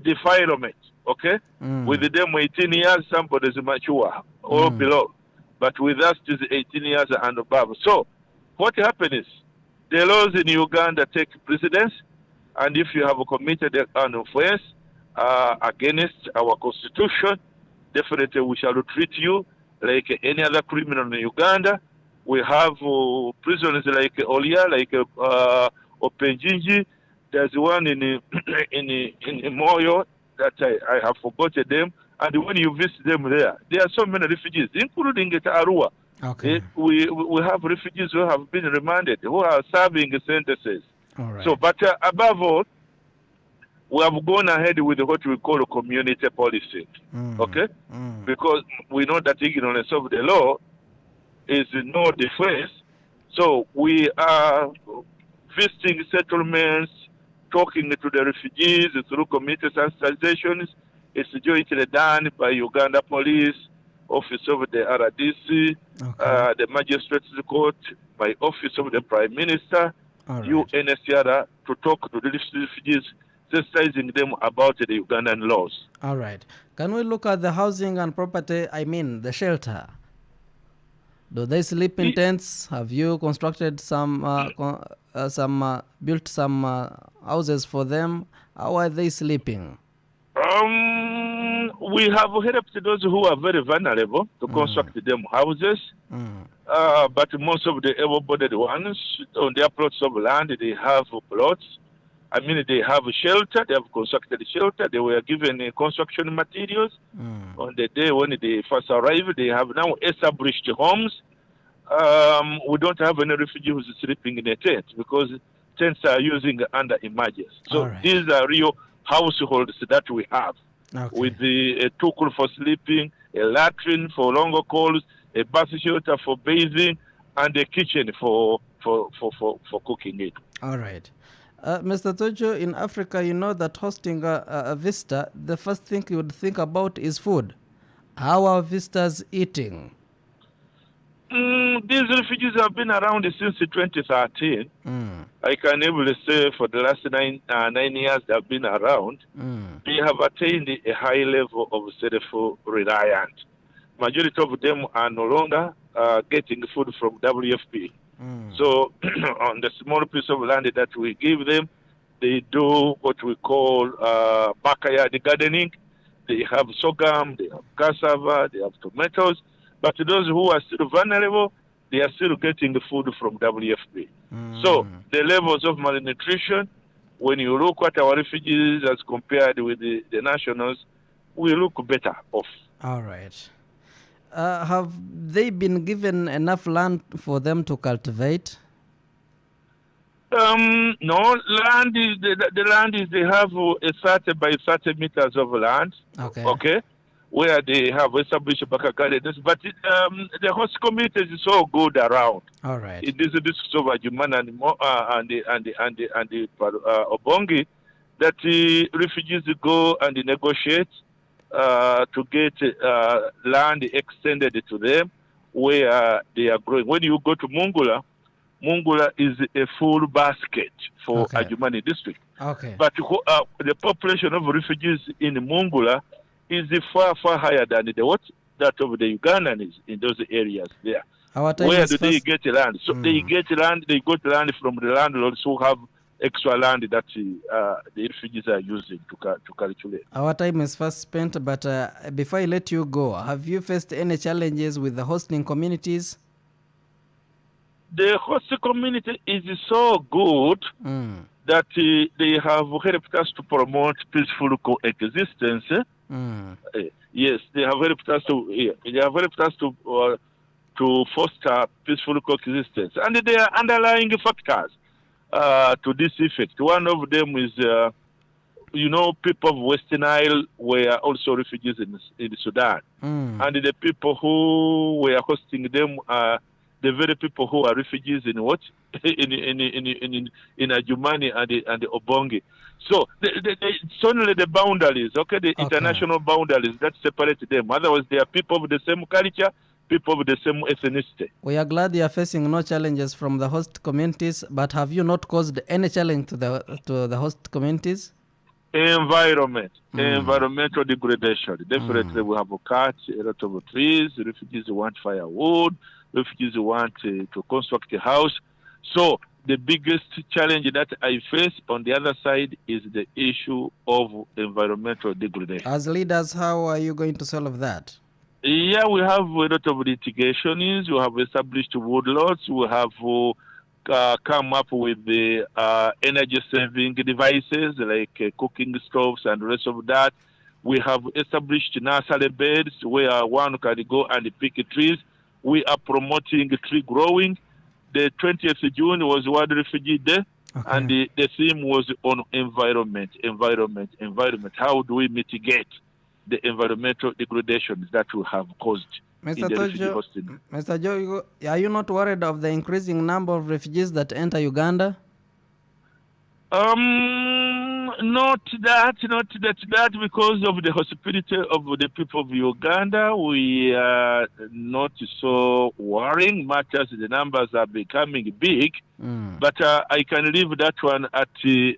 Defilement, okay? With them 18 years, somebody is mature or below. But with us, it is 18 years and above. So, what happens is, the laws in Uganda take precedence, and if you have committed an offense against our constitution, definitely we shall treat you like any other criminal in Uganda. We have prisons like Olia, like Openjinji. There's one in Moyo that I have forgotten them. And when you visit them there are so many refugees, including at Arua.
Okay.
We have refugees who have been remanded, who are serving sentences.
All right.
So, but above all, we have gone ahead with what we call community policing, okay? Because we know that ignorance of the law is no defense. So we are visiting settlements, talking to the refugees through community sensitizations. It's jointly done by Uganda Police, Office of the RDC, the Magistrates Court, by Office of the Prime Minister, UNHCR, to talk to the refugees, sensitizing them about the Ugandan laws.
All right. Can we look at the housing and property, the shelter? Do they sleep in tents? Have you constructed built some houses for them? How are they sleeping?
We have helped those who are very vulnerable to construct them houses. But most of the able-bodied ones, on their plots of land, they have plots. They have shelter. They have constructed shelter. They were given construction materials. On the day when they first arrived, they have now established homes. We don't have any refugees sleeping in a tent because tents are using under emergency. So these are real households that we have. With a tukul for sleeping, a latrine for longer calls, a bath shelter for bathing, and a kitchen for cooking it.
All right. Mr. Tojo, in Africa, you know that hosting a visitor, the first thing you would think about is food. How are visitors eating?
These refugees have been around since 2013. I can able say for the last 9 years they have been around. They have attained a high level of self-reliance. Majority of them are no longer getting food from WFP. So on the small piece of land that we give them, they do what we call backyard gardening. They have sorghum, they have cassava, they have tomatoes. But those who are still vulnerable, they are still getting the food from WFP. So the levels of malnutrition, when you look at our refugees as compared with the nationals, we look better off.
All right. Have they been given enough land for them to cultivate?
No, land is the land is they have a 30 by 30 meters of land.
Okay.
Where they have established baka gardens, but the host communities is so good around.
All right.
It is the districts of Ajumana and the Obongi that the refugees go and negotiate to get land extended to them where they are growing. When you go to Mungula is a full basket for Ajumani district.
Okay.
But the population of refugees in Mungula is far higher than that of the Ugandans in those areas there. Where do they get land? So they get land. They got land from the landlords who have extra land that the refugees are using to calculate.
Our time is fast spent, but before I let you go, have you faced any challenges with the hosting communities?
The host community is so good that they have helped us to promote peaceful coexistence. Yes, they have helped us to foster peaceful coexistence, and there are underlying factors to this effect. One of them is, people of West Nile were also refugees in Sudan, and the people who were hosting them are the very people who are refugees in Ajumani and the Obongi. So it's only the boundaries, the international boundaries that separate them. Otherwise, they are people of the same culture, people of the same ethnicity.
We are glad you are facing no challenges from the host communities, but have you not caused any challenge to the host communities?
Environmental degradation. Definitely, we have cut a lot of trees. Refugees want firewood. Refugees want to construct a house. So the biggest challenge that I face on the other side is the issue of environmental degradation.
As leaders, how are you going to solve that?
Yeah, we have a lot of litigations. We have established woodlots. We have come up with the energy-saving devices like cooking stoves and the rest of that. We have established nursery beds where one can go and pick trees. We are promoting tree growing. The 20th of June was World Refugee Day, and the theme was on environment. How do we mitigate the environmental degradations that we have caused in the refugee hosting?
Mr. Joe, are you not worried of the increasing number of refugees that enter Uganda?
Not that, because of the hospitality of the people of Uganda, we are not so worrying much as the numbers are becoming big. But I can leave that one at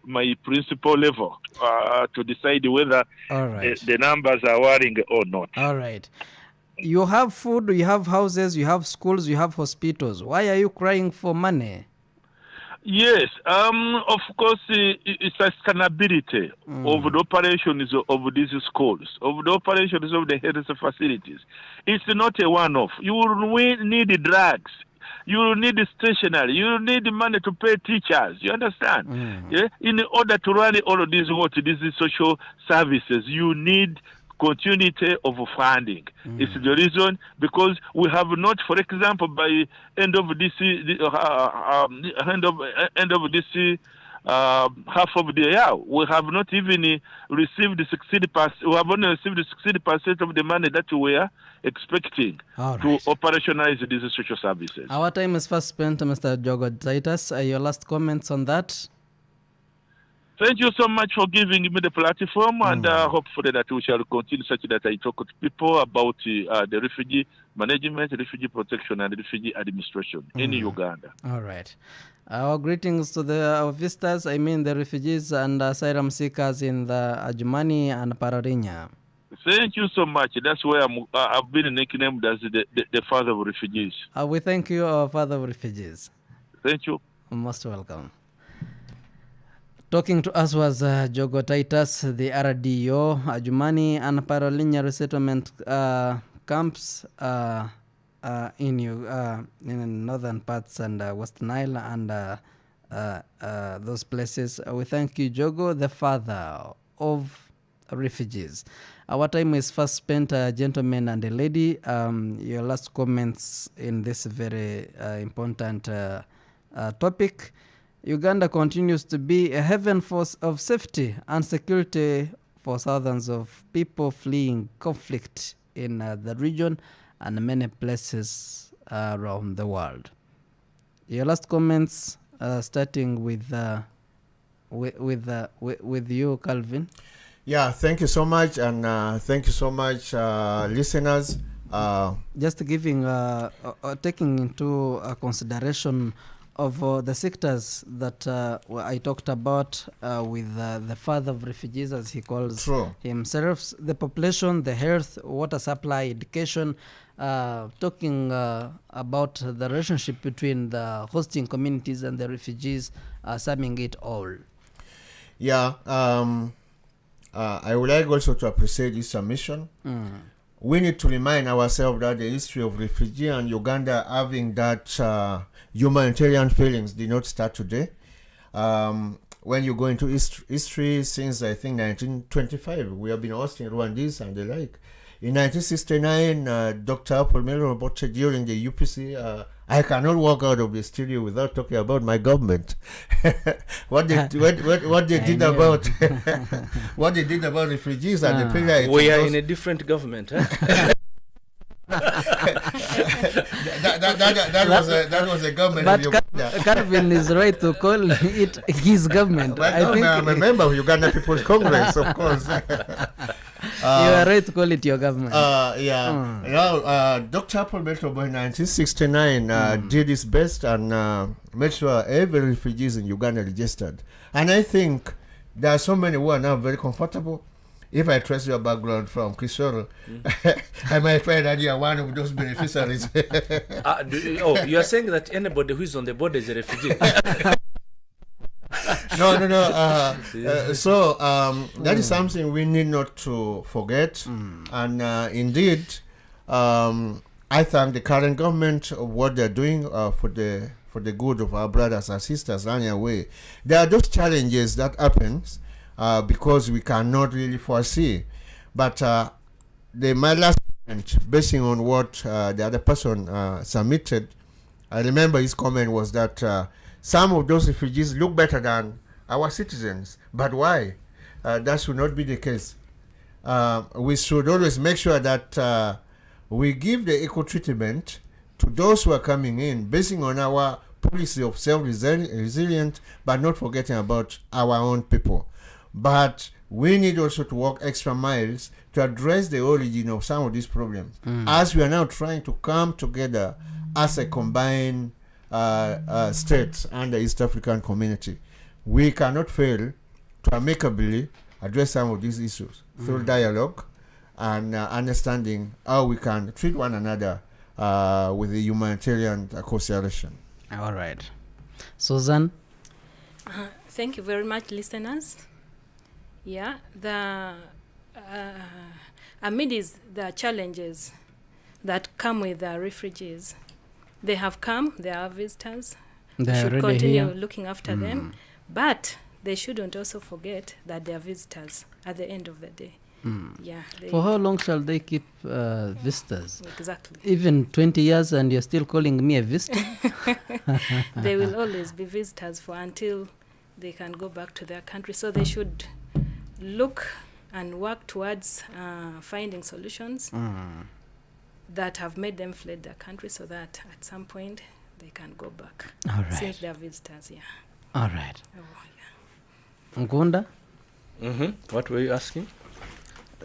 my principal level to decide whether the numbers are worrying or not.
All right. You have food, you have houses, you have schools, you have hospitals. Why are you crying for money?
Yes, of course, it's sustainability of the operations of these schools, of the operations of the health facilities. It's not a one-off. You will need drugs. You will need stationery. You will need money to pay teachers. You understand? Yeah? In order to run all of these social services, you need continuity of funding. It's the reason because we have not, for example, by end of this half of the year, we have not even received 60%. We have only received 60% of the money that we are expecting to operationalize these social services.
Our time is fast spent, Mr. Jogo Titus. Your last comments on that?
Thank you so much for giving me the platform, and hopefully that we shall continue such that I talk to people about the refugee management, refugee protection, and refugee administration in Uganda.
All right. Our greetings to our visitors, the refugees and asylum seekers in the Ajumani and Pararinya.
Thank you so much. That's where I've been nicknamed as the father of refugees.
We thank you, father of refugees.
Thank you.
Most welcome. Talking to us was Jogo Titus, the RDO, Ajumani and Paralinya resettlement camps in northern parts and West Nile and those places. We thank you, Jogo, the father of refugees. Our time is fast spent, gentlemen and a lady. Your last comments in this very important topic. Uganda continues to be a haven of safety and security for thousands of people fleeing conflict in the region and many places around the world. Your last comments, starting with you, Calvin.
Yeah, thank you so much, and thank you so much, listeners.
Just giving, taking into consideration of the sectors that I talked about with the father of refugees, as he calls himself, the population, the health, water supply, education, talking about the relationship between the hosting communities and the refugees, summing it all.
Yeah, I would like also to appreciate this submission. We need to remind ourselves that the history of refugee and Uganda having that humanitarian feelings did not start today. When you go into history, since I think 1925, we have been hosting Rwandese and the like. In 1969, Dr. Apolmelo reported during the UPC, I cannot walk out of the studio without talking about my government. what they did about what they did about refugees and the period.
We are in a different government.
That was a government.
But Calvin is right to call it his government.
I'm a member of Uganda People's Congress, of course.
You are right to call it your government.
Now, Dr. Apple Betobo in 1969 did his best and made sure every refugee in Uganda registered. And I think there are so many who are now very comfortable. If I trace your background from Kisoro, I might find that you are one of those beneficiaries.
You are saying that anybody who is on the border is a refugee?
No. That is something we need not to forget. And indeed, I thank the current government of what they're doing for the good of our brothers and sisters running away. There are those challenges that happens because we cannot really foresee. But my last comment, basing on what the other person submitted, I remember his comment was that some of those refugees look better than our citizens. But why? That should not be the case. We should always make sure that we give the equal treatment to those who are coming in, basing on our policy of self-resilient, but not forgetting about our own people. But we need also to walk extra miles to address the origin of some of these problems. As we are now trying to come together as a combined state and the East African community, we cannot fail to amicably address some of these issues through dialogue and understanding how we can treat one another with the humanitarian consideration.
All right. Susan?
Thank you very much, listeners. Yeah, amidst the challenges that come with the refugees, they have come, they are visitors. We should continue looking after them, but they shouldn't also forget that they are visitors at the end of the day. Yeah.
For how long shall they keep visitors?
Exactly.
Even 20 years and you're still calling me a visitor?
They will always be visitors until they can go back to their country. So they should look and work towards finding solutions that have made them flee their country so that at some point they can go back.
All right.
Since they are visitors, yeah.
All right.
Yeah.
Ngunda?
What were you asking?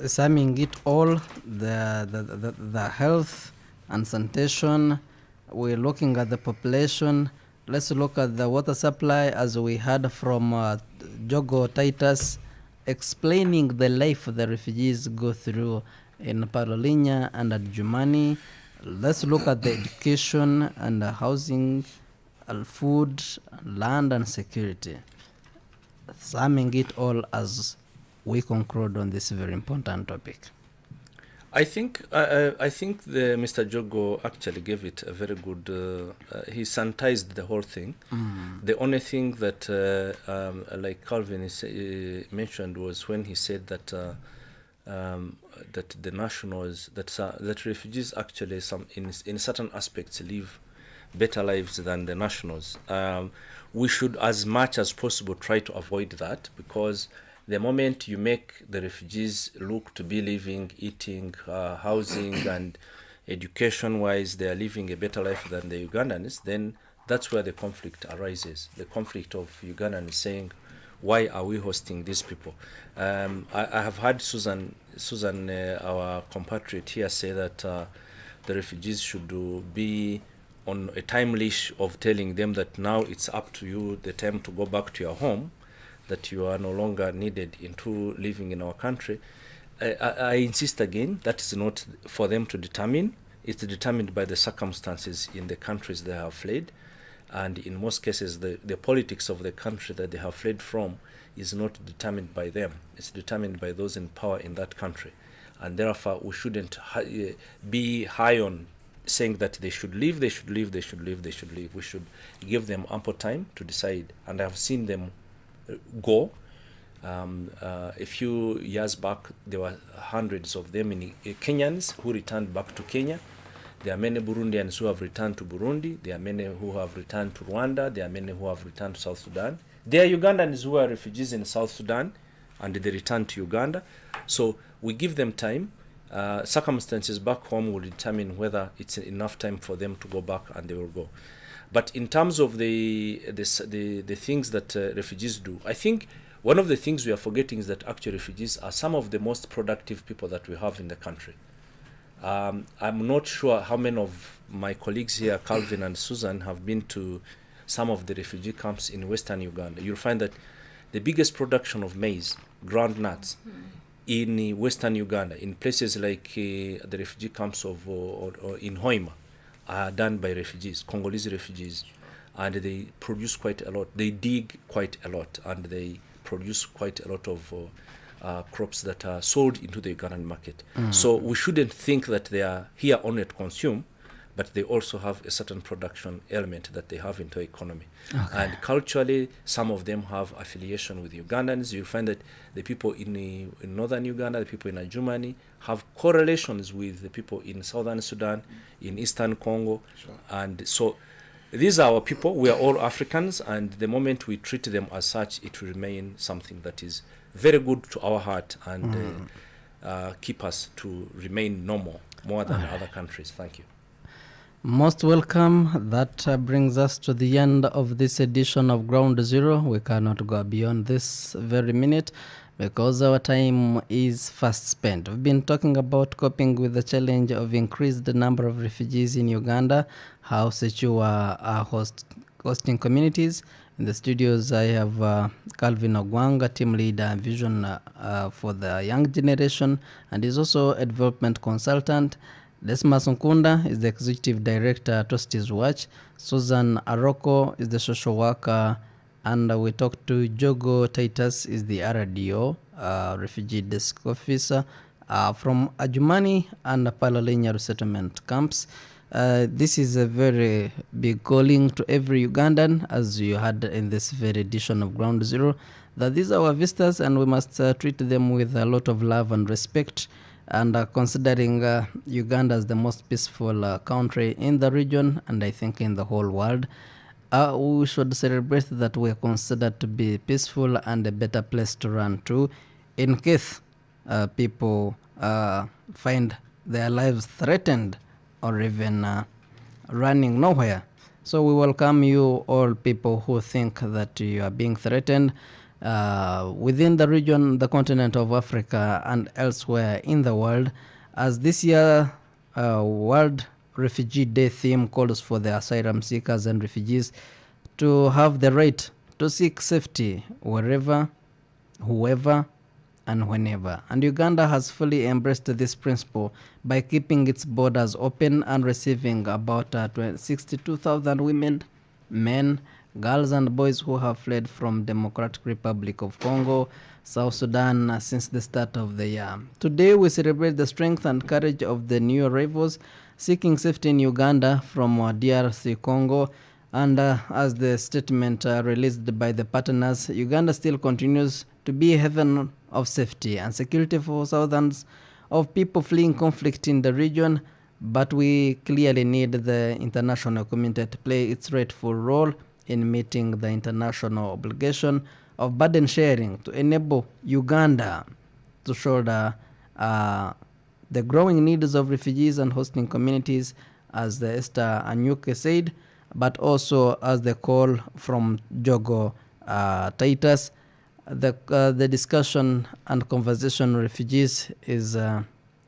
Summing it all, the health and sanitation, we're looking at the population. Let's look at the water supply, as we heard from Jogo Titus, explaining the life the refugees go through in Parolinya and at Jumani. Let's look at the education and the housing, food, land and security. Summing it all as we conclude on this very important topic.
I think the Mr. Jogo actually gave it a very good. He sanitized the whole thing. The only thing that, like Calvin mentioned, was when he said that that the nationals that refugees actually in certain aspects live better lives than the nationals. We should, as much as possible, try to avoid that, because the moment you make the refugees look to be living, eating, housing, and education-wise, they are living a better life than the Ugandans, then that's where the conflict arises. The conflict of Ugandans saying, why are we hosting these people? I have heard Susan, our compatriot here, say that the refugees should be on a time leash of telling them that now it's up to you, the time to go back to your home, that you are no longer needed into living in our country. I insist again, that is not for them to determine. It's determined by the circumstances in the countries they have fled. And in most cases, the politics of the country that they have fled from is not determined by them. It's determined by those in power in that country. And therefore, we shouldn't be high on saying that they should leave, they should leave, they should leave, they should leave. We should give them ample time to decide. And I've seen them go. A few years back, there were hundreds of them in Kenyans who returned back to Kenya. There are many Burundians who have returned to Burundi. There are many who have returned to Rwanda. There are many who have returned to South Sudan. There are Ugandans who are refugees in South Sudan and they return to Uganda. So we give them time. Circumstances back home will determine whether it's enough time for them to go back, and they will go. But in terms of the things that refugees do, I think one of the things we are forgetting is that actually refugees are some of the most productive people that we have in the country. I'm not sure how many of my colleagues here, Calvin and Susan, have been to some of the refugee camps in Western Uganda. You'll find that the biggest production of maize, groundnuts, in Western Uganda, in places like the refugee camps of or in Hoima, are done by refugees, Congolese refugees, and they produce quite a lot. They dig quite a lot, and they produce quite a lot of crops that are sold into the Ugandan market. So we shouldn't think that they are here only to consume, but they also have a certain production element that they have into the economy. Okay. And culturally, some of them have affiliation with Ugandans. You'll find that the people in northern Uganda, the people in Germany, have correlations with the people in southern Sudan, in eastern Congo. Sure. And so these are our people. We are all Africans, and the moment we treat them as such, it will remain something that is very good to our heart and keep us to remain normal more than other countries. Thank you.
Most welcome. That brings us to the end of this edition of Ground Zero. We cannot go beyond this very minute because our time is fast spent. We've been talking about coping with the challenge of increased number of refugees in Uganda, how Sechua are hosting communities. In the studios, I have Calvin Ogwanga, team leader and vision for the young generation, and is also a development consultant. Desmas Nkunda is the executive director at Tosti's Watch. Susan Aroko is the social worker, and we talked to Jogo Titus is the RDO, refugee desk officer from Ajumani and Palalenya resettlement camps. This is a very big calling to every Ugandan, as you had in this very edition of Ground Zero, that these are our visitors and we must treat them with a lot of love and respect. And considering Uganda as the most peaceful country in the region, and I think in the whole world, we should celebrate that we are considered to be peaceful and a better place to run to in case people find their lives threatened or even running nowhere. So we welcome you all people who think that you are being threatened within the region, the continent of Africa, and elsewhere in the world, as this year World Refugee Day theme calls for the asylum seekers and refugees to have the right to seek safety wherever, whoever, and whenever. And Uganda has fully embraced this principle by keeping its borders open and receiving about 62,000 women, men, girls and boys who have fled from Democratic Republic of Congo, South Sudan since the start of the year. Today we celebrate the strength and courage of the new arrivals seeking safety in Uganda from DRC Congo, and as the statement released by the partners, Uganda still continues to be a haven of safety and security for thousands of people fleeing conflict in the region, but we clearly need the international community to play its rightful role in meeting the international obligation of burden sharing to enable Uganda to shoulder the growing needs of refugees and hosting communities, as the Esther Anyuke said, but also as the call from Jogo Titus. The discussion and conversation on refugees is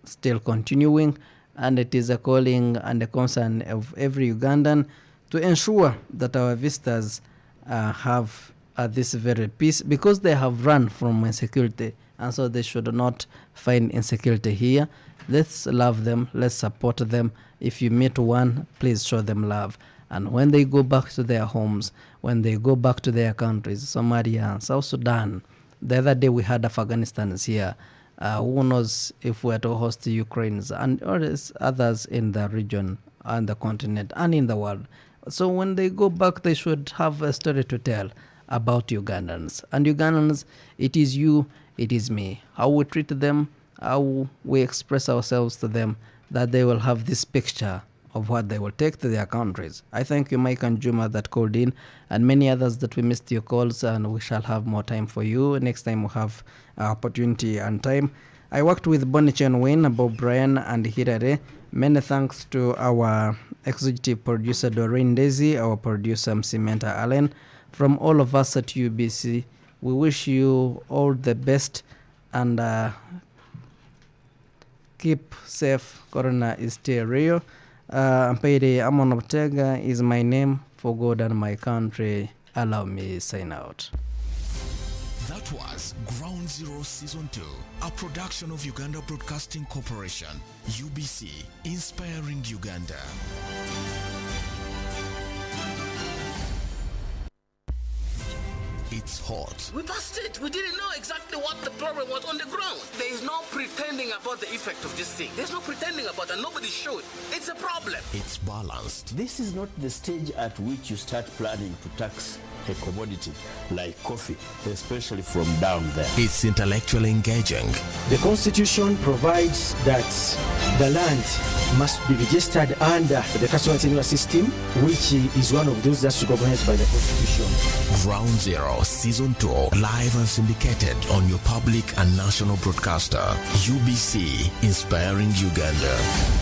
still continuing, and it is a calling and a concern of every Ugandan to ensure that our visitors have this very peace, because they have run from insecurity, and so they should not find insecurity here. Let's love them, let's support them. If you meet one, please show them love. And when they go back to their homes, when they go back to their countries, Somalia, South Sudan, the other day we had Afghanistans here. Who knows if we are to host the Ukrainians and others in the region and the continent and in the world. So when they go back, they should have a story to tell about Ugandans. And Ugandans, it is you, it is me. How we treat them, how we express ourselves to them, that they will have this picture of what they will take to their countries. I thank you, Mike and Juma, that called in, and many others that we missed your calls, and we shall have more time for you. Next time we'll have opportunity and time. I worked with Boniche and Wayne, Bob Brian, and Hirare. Many thanks to our executive producer, Doreen Daisy, our producer, Msimenta Allen. From all of us at UBC, we wish you all the best, and keep safe. Corona is still real. Mpaire Amon Ortega is my name. For God and my country, allow me sign out.
That was Ground Zero Season 2, a production of Uganda Broadcasting Corporation, UBC, inspiring Uganda. It's hot.
We passed it. We didn't know exactly what the problem was on the ground. There is no pretending about the effect of this thing. There's no pretending about it. Nobody showed. It's a problem.
It's balanced.
This is not the stage at which you start planning to tax a commodity like coffee, especially from down there.
It's intellectually engaging.
The Constitution provides that the land must be registered under the customary tenure system, which is one of those that's recognized by the Constitution.
Ground Zero Season 2, live and syndicated on your public and national broadcaster, UBC, inspiring Uganda.